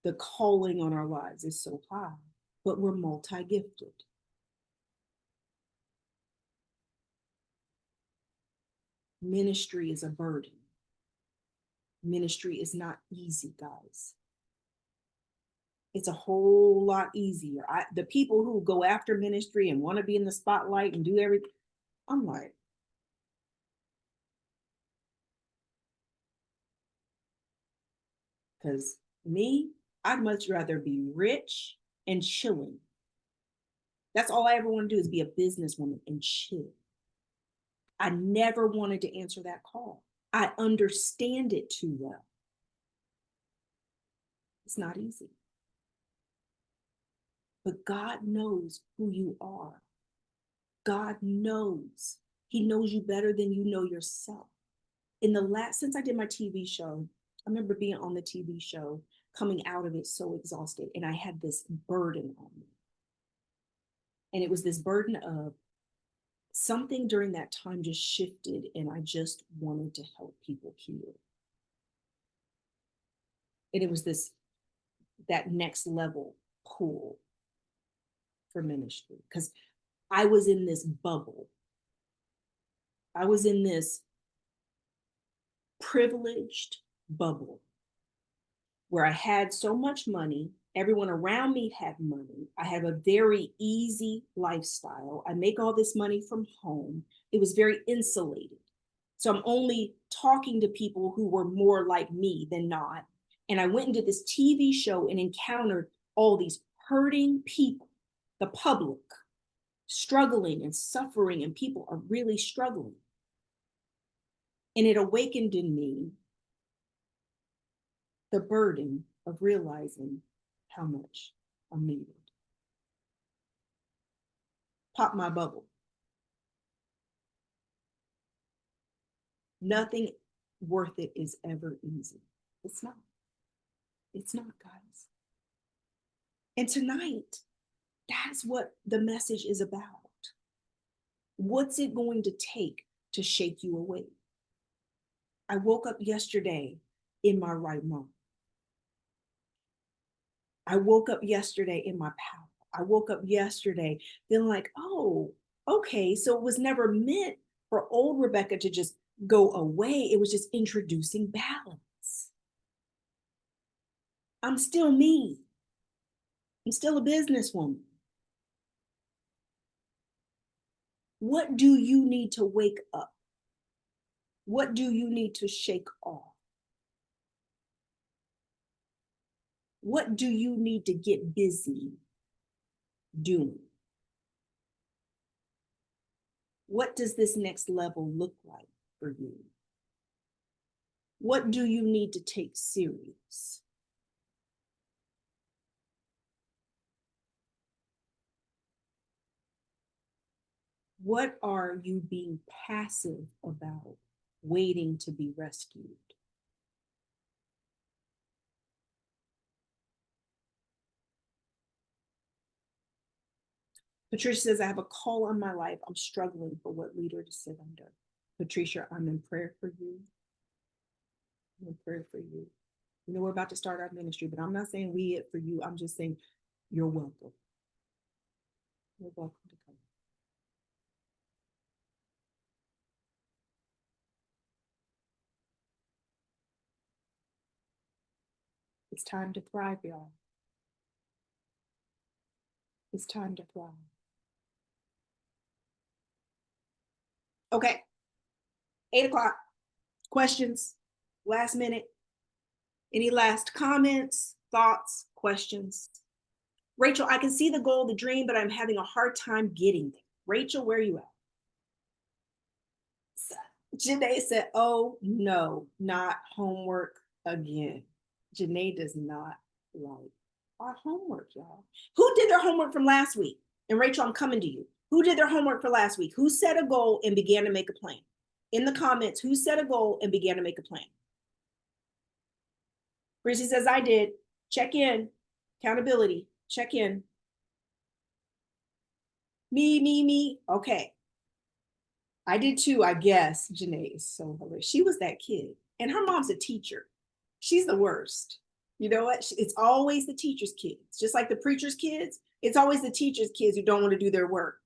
the calling on our lives is so high, but we're multi-gifted. Ministry is a burden. Ministry is not easy, guys. It's a whole lot easier. The people who go after ministry and want to be in the spotlight and do everything, I'm like, Because me, I'd much rather be rich and chilling. That's all I ever want to do is be a businesswoman and chill. I never wanted to answer that call. I understand it too well. It's not easy. But God knows who you are. God knows. He knows you better than you know yourself. Since I did my TV show, I remember being on the TV show, coming out of it so exhausted, and I had this burden on me. And it was this burden of something during that time just shifted, and I just wanted to help people heal. And it was that next level pull for ministry, because I was in this bubble. I was in this privileged bubble where I had so much money. Everyone around me had money. I have a very easy lifestyle. I make all this money from home. It was very insulated. So I'm only talking to people who were more like me than not. And I went into this TV show and encountered all these hurting people, the public, struggling and suffering, and people are really struggling. And it awakened in me the burden of realizing how much I'm needed. Pop my bubble. Nothing worth it is ever easy. It's not. It's not, guys. And tonight, that's what the message is about. What's it going to take to shake you awake? I woke up yesterday in my right mind. I woke up yesterday in my power. I woke up yesterday feeling like, oh, okay, so it was never meant for old Rebecca to just go away. It was just introducing balance. I'm still me. I'm still a businesswoman. What do you need to wake up? What do you need to shake off? What do you need to get busy doing? What does this next level look like for you? What do you need to take serious? What are you being passive about, waiting to be rescued? Patricia says, I have a call on my life. I'm struggling for what leader to sit under. Patricia, I'm in prayer for you. I'm in prayer for you. You know, we're about to start our ministry, but I'm not saying we it for you. I'm just saying you're welcome. You're welcome to come. It's time to thrive, y'all. It's time to thrive. Okay, 8 o'clock. Questions? Last minute? Any last comments, thoughts, questions? Rachel, I can see the goal, the dream, but I'm having a hard time getting there. Rachel, where are you at? Janae said, oh no, not homework again. Janae does not like our homework, y'all. Who did their homework from last week? And Rachel, I'm coming to you. Who did their homework for last week? Who set a goal and began to make a plan? In the comments, who set a goal and began to make a plan? Chrissy says, I did. Check in. Accountability. Check in. Me. Okay. I did too, I guess. Janae is so hilarious. She was that kid. And her mom's a teacher. She's the worst. You know what? It's always the teacher's kids. Just like the preacher's kids, it's always the teacher's kids who don't want to do their work.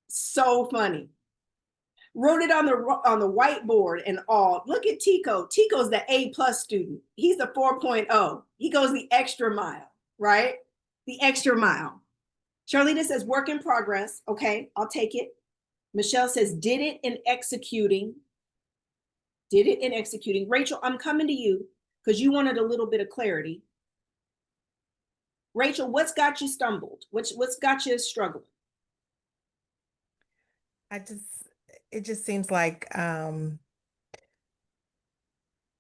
So funny. Wrote it on the whiteboard and all. Look at Tico. Tico's the A+ student. He's the 4.0. He goes the extra mile, right? The extra mile. Charlita says work in progress. Okay, I'll take it. Michelle says did it in executing. Did it in executing. Rachel, I'm coming to you because you wanted a little bit of clarity. Rachel, what's got you stumbled? What's got you struggling? I just it just seems like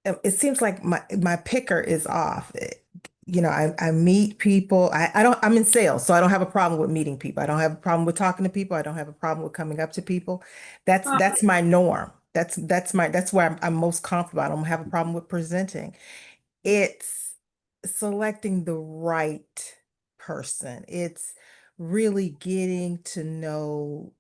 it seems like my picker is off. I meet people. I don't I'm in sales, so I don't have a problem with meeting people. I don't have a problem with talking to people. I don't have a problem with coming up to people. That's my norm. That's where I'm most comfortable. I don't have a problem with presenting. It's selecting the right person. It's really getting to know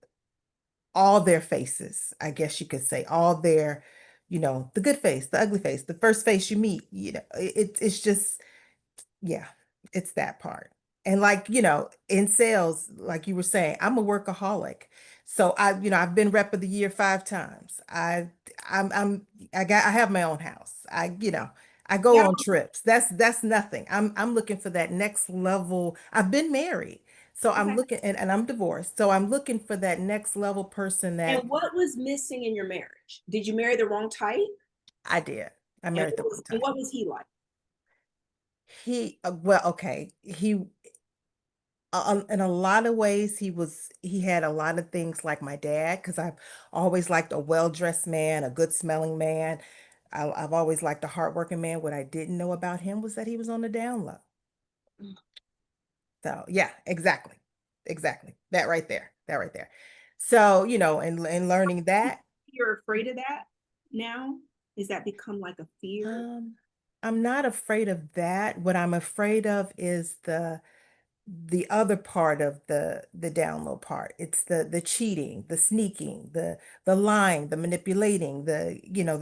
all their faces, I guess you could say, all their, the good face, the ugly face, the first face you meet, it's just, yeah, it's that part. And like, in sales, like you were saying, I'm a workaholic. So I've been rep of the year 5 times. I'm, I have my own house. I go Yeah. on trips. That's nothing. I'm looking for that next level. I've been married. So I'm Okay. looking, and I'm divorced. So I'm looking for that next level person And that what was missing in your marriage? Did you marry the wrong type? I did. I And married the wrong type. what was he like? Well, okay. In a lot of ways, he had a lot of things like my dad, because I've always liked a well-dressed man, a good smelling man. I've always liked a hardworking man. What I didn't know about him was that he was on the down low. So yeah, exactly. Exactly. That right there. That right there. So, and learning that, You're afraid of that now? Is that become like a fear? um, I'm not afraid of that. What I'm afraid of is the other part of the download part. It's the cheating, the sneaking, the lying, the manipulating, the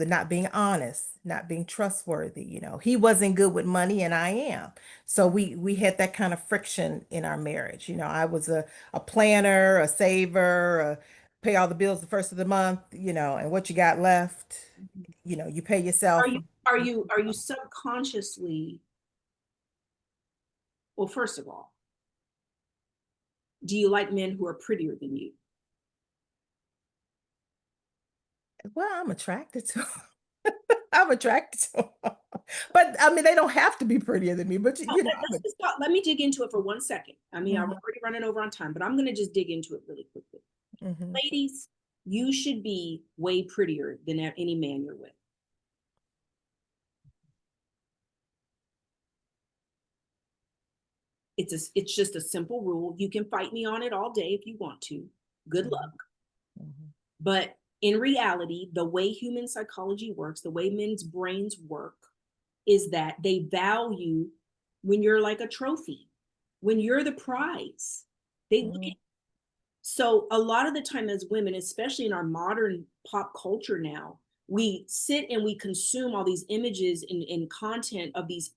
not being honest, not being trustworthy. He wasn't good with money and I am. So we had that kind of friction in our marriage. I was a planner, a saver, pay all the bills the first of the month, and what you got left, you pay Are yourself. you are you subconsciously, well, first of all, do you like men who are prettier than you? Well, I'm attracted to I'm attracted to 'em. But I mean, they don't have to be prettier than me, but Well, let's just talk, let me dig into it for 1 second. I mean, I'm Mhm, already running over on time, but I'm going to just dig into it really quickly. mhm, Ladies, you should be way prettier than any man you're with. It's just a simple rule. You can fight me on it all day if you want to. Good mhm, luck. mhm, But in reality, the way human psychology works, the way men's brains work, is that they value when you're like a trophy, when you're the prize. They look at, mhm, so a lot of the time as women, especially in our modern pop culture now, we sit and we consume all these images and content of these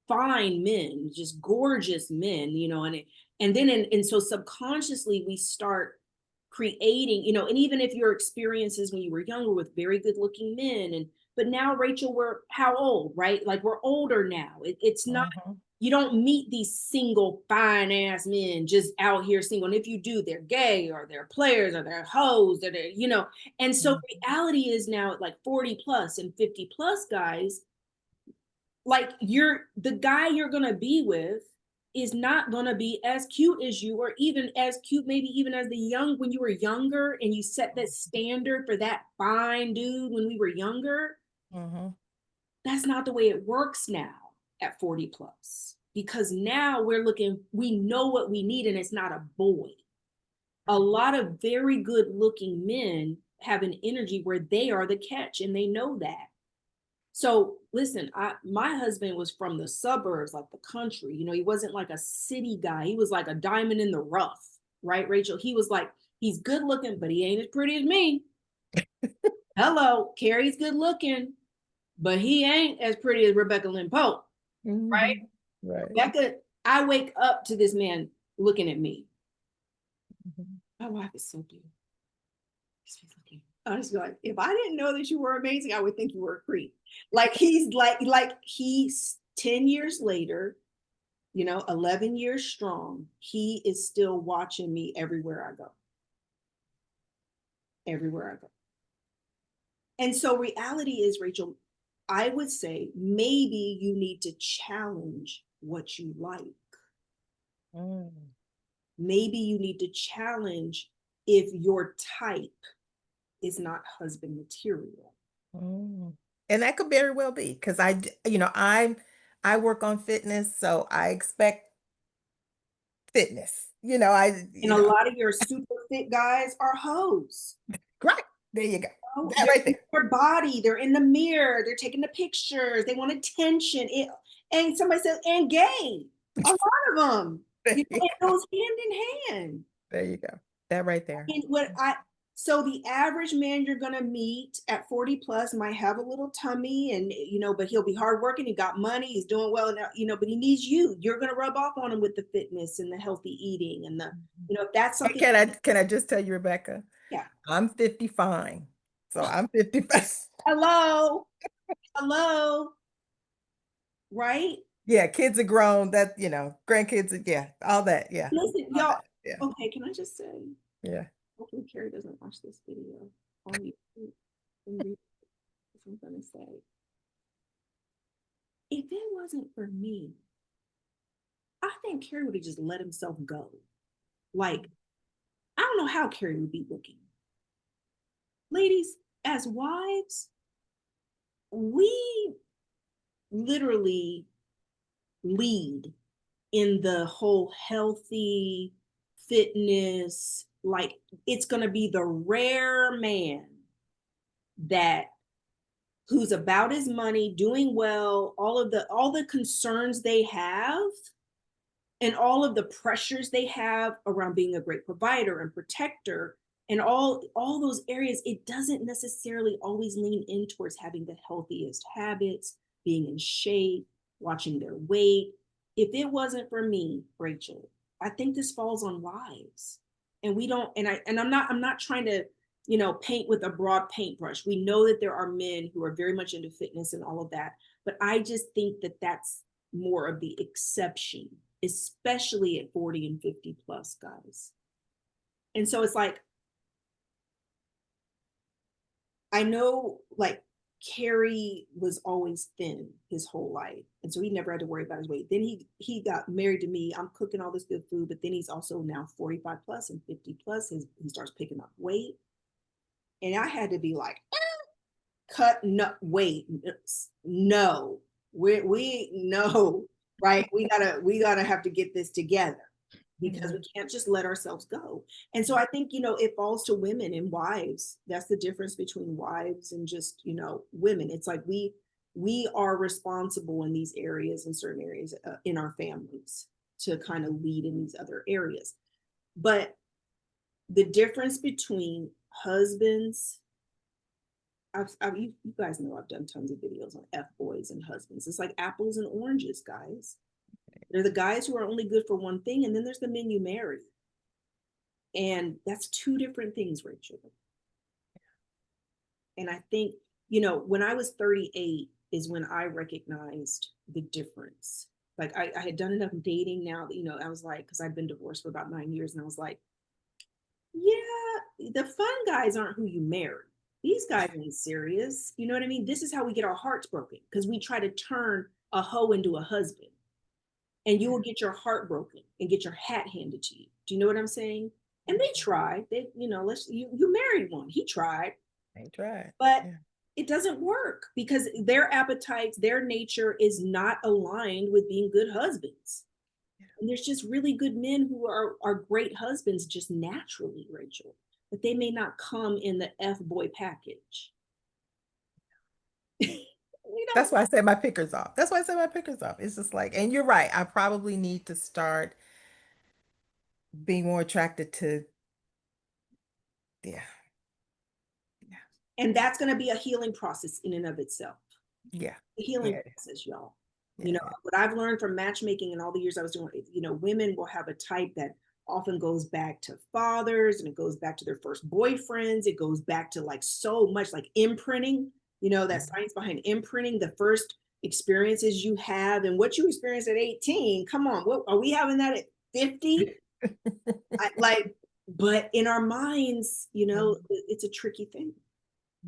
fine men, just gorgeous men, and then and so subconsciously we start creating, and even if your experiences when you were younger with very good looking men, and but now, Rachel, we're how old, right? Like we're older now. It's not, mhm, you don't meet these single fine ass men just out here single. And if you do, they're gay or they're players or they're hoes or they're. And so mhm, reality is now at like 40 plus and 50 plus guys, like the guy you're gonna be with is not gonna be as cute as you, or even as cute, maybe even as the young when you were younger, and you set that standard for that fine dude when we were younger. mhm, That's not the way it works now at 40 plus, because now we know what we need, and it's not a boy. A lot of very good looking men have an energy where they are the catch, and they know that. So listen, my husband was from the suburbs, like the country. He wasn't like a city guy. He was like a diamond in the rough, right, Rachel? He was like, he's good looking, but he ain't as pretty as me. Hello, Carrie's good looking, but he ain't as pretty as Rebecca Lynn Pope, right? mhm. Right. Rebecca, I wake up to this man looking at me. Mhm, My wife is so beautiful. She's looking. I was like, if I didn't know that you were amazing, I would think you were a creep. He's 10 years later, 11 years strong. He is still watching me everywhere I go. Everywhere I go. And so reality is, Rachel, I would say maybe you need to challenge what you like. Mm. Maybe you need to challenge if your type is not husband material. Mm. And that could very well be because I work on fitness, so I expect fitness. And a lot of your super fit guys are hoes. Right. There you go. Oh, That they're right in there. their body, they're in the mirror, they're taking the pictures, they want attention. And somebody says, and gay. A lot of them. There You you know, it go. goes hand in hand. There you go. That right there. And so the average man you're gonna meet at 40 plus might have a little tummy and but he'll be hardworking, he got money, he's doing well, and but he needs you. You're gonna rub off on him with the fitness and the healthy eating and if that's Hey, something. can I just tell you, Rebecca? Yeah. I'm 50 fine. So I'm 55. Hello. Hello. Right? Yeah, kids are grown. That, grandkids, yeah, all that. Yeah. Listen, All y'all. that. Yeah. Okay, can I just say, Yeah. hopefully Carrie doesn't watch this video on YouTube and read what I'm gonna say. If it wasn't for me, I think Carrie would have just let himself go. Like, I don't know how Carrie would be looking. Ladies, as wives, we literally lead in the whole healthy fitness. Like, it's going to be the rare man that who's about his money, doing well, all the concerns they have and all of the pressures they have around being a great provider and protector and all those areas. It doesn't necessarily always lean in towards having the healthiest habits, being in shape, watching their weight. If it wasn't for me, Rachel, I think this falls on wives. And we don't, and I'm not trying to paint with a broad paintbrush. We know that there are men who are very much into fitness and all of that, but I just think that that's more of the exception, especially at 40 and 50 plus guys. And so it's like, I know like Carrie was always thin his whole life. And so he never had to worry about his weight. Then he got married to me. I'm cooking all this good food, but then he's also now 45 plus and 50 plus. He starts picking up weight. And I had to be like, cut, no, wait, no, we no, right? We gotta have to get this together because we can't just let ourselves go. And so I think, it falls to women and wives. That's the difference between wives and just, women. It's like we are responsible in these areas, in certain areas in our families to kind of lead in these other areas. But the difference between husbands, you guys know I've done tons of videos on F boys and husbands. It's like apples and oranges, guys. They're the guys who are only good for one thing, and then there's the men you marry. And that's two different things, Rachel. And I think, when I was 38 is when I recognized the difference. Like I had done enough dating now that, I was like, because I'd been divorced for about 9 years, and I was like, yeah, the fun guys aren't who you marry. These guys ain't serious. You know what I mean? This is how we get our hearts broken because we try to turn a hoe into a husband, and you will get your heart broken and get your hat handed to you. Do you know what I'm saying? And they tried. You married one. He tried. They tried. But it doesn't work because their appetites, their nature is not aligned with being good husbands. And there's just really good men who are great husbands just naturally, Rachel, but they may not come in the F boy package. That's why I said my picker's off. That's why I said my picker's off. It's just like, and you're right. I probably need to start being more attracted to, yeah. And that's going to be a healing process in and of itself. Yeah. The healing process, y'all. Yeah. What I've learned from matchmaking and all the years I was doing, women will have a type that often goes back to fathers, and it goes back to their first boyfriends. It goes back to like so much like imprinting, that science behind imprinting, the first experiences you have and what you experienced at 18. Come on, what are we having that at 50? But in our minds, it's a tricky thing.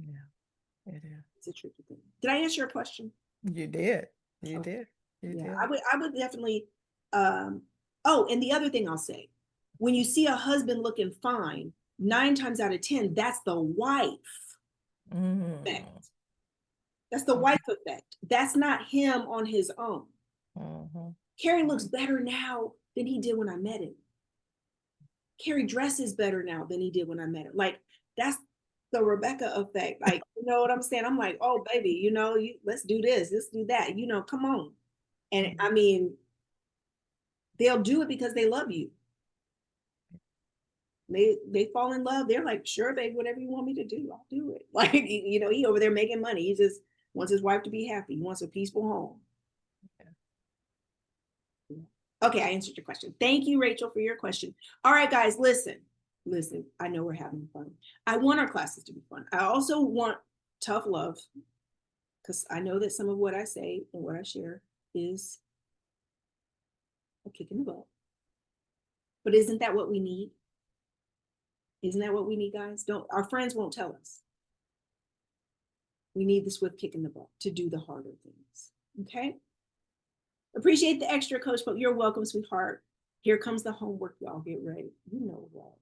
Yeah, it is. It's a tricky thing. Did I answer your question? You did. You Okay. did. You Yeah, did. I would definitely, oh, and the other thing I'll say, when you see a husband looking fine, 9 times out of 10, that's the wife effect. That's the wife effect. That's not him on his own. Carrie looks better now than he did when I met him. Carrie dresses better now than he did when I met him. Like, that's the Rebecca effect. Like, you know what I'm saying? I'm like, oh, baby, you know, let's do this, let's do that. You know, come on. And I mean, they'll do it because they love you. They fall in love. They're like, sure, babe, whatever you want me to do, I'll do it. Like, you know, he over there making money. He just wants his wife to be happy. He wants a peaceful home. Okay, I answered your question. Thank you, Rachel, for your question. All right, guys, listen. I know we're having fun. I want our classes to be fun. I also want tough love, because I know that some of what I say and what I share is a kick in the butt. But isn't that what we need? Isn't that what we need, guys? Our friends won't tell us. We need the swift kick in the butt to do the harder things. Okay? Appreciate the extra, Coach, but you're welcome, sweetheart. Here comes the homework, y'all. Get ready. You know what?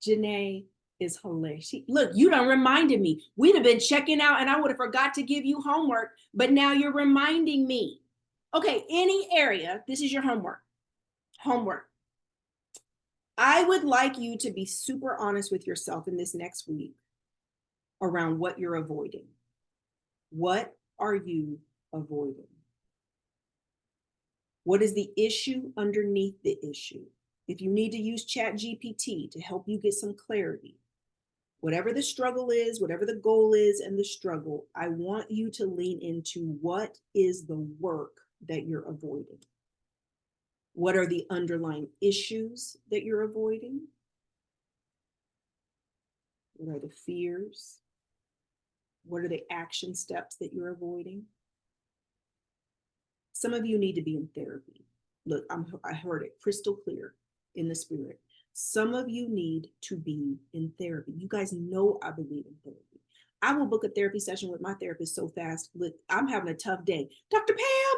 Janae is hilarious. Look, you done reminded me. We'd have been checking out and I would have forgot to give you homework, but now you're reminding me. Okay, any area, this is your homework. Homework. I would like you to be super honest with yourself in this next week around what you're avoiding. What are you avoiding? What is the issue underneath the issue? If you need to use ChatGPT to help you get some clarity, whatever the struggle is, whatever the goal is and the struggle, I want you to lean into what is the work that you're avoiding. What are the underlying issues that you're avoiding? What are the fears? What are the action steps that you're avoiding? Some of you need to be in therapy. Look, I heard it crystal clear in the spirit. Some of you need to be in therapy. You guys know I believe in therapy. I will book a therapy session with my therapist so fast. Look, I'm having a tough day. Dr. Pam,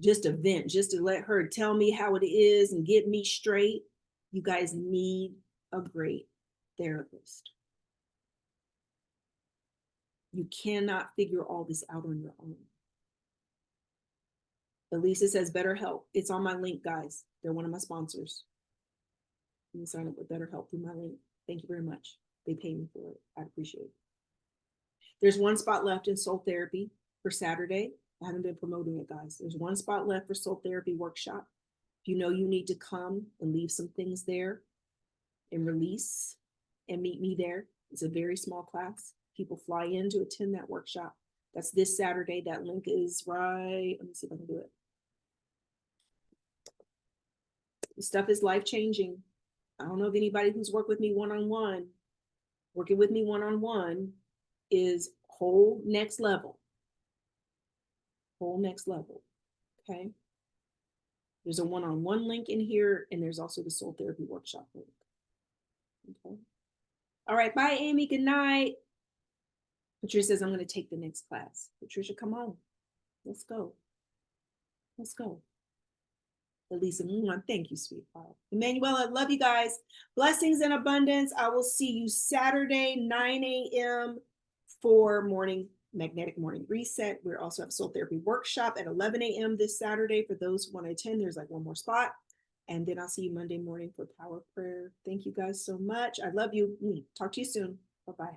just a vent, just to let her tell me how it is and get me straight. You guys need a great therapist. You cannot figure all this out on your own. Elisa says BetterHelp. It's on my link, guys. They're one of my sponsors. You can sign up with BetterHelp through my link. Thank you very much. They pay me for it. I appreciate it. There's one spot left in soul therapy for Saturday. I haven't been promoting it, guys. There's one spot left for soul therapy workshop. If you know you need to come and leave some things there and release and meet me there, it's a very small class. People fly in to attend that workshop. That's this Saturday. That link is right. Let me see if I can do it. This stuff is life-changing. I don't know if anybody who's worked with me one-on-one, working with me one-on-one is whole next level. Whole next level, okay? There's a one-on-one link in here, and there's also the soul therapy workshop link, okay? All right, bye, Amy, good night. Patricia says, I'm gonna take the next class. Patricia, come on, let's go. Let's go. Elisa, thank you, sweetheart. Emmanuel, I love you guys. Blessings and abundance. I will see you Saturday, 9 a.m. for magnetic morning reset. We also have soul therapy workshop at 11 a.m. this Saturday. For those who want to attend, there's like one more spot. And then I'll see you Monday morning for power prayer. Thank you guys so much. I love you. Talk to you soon. Bye-bye.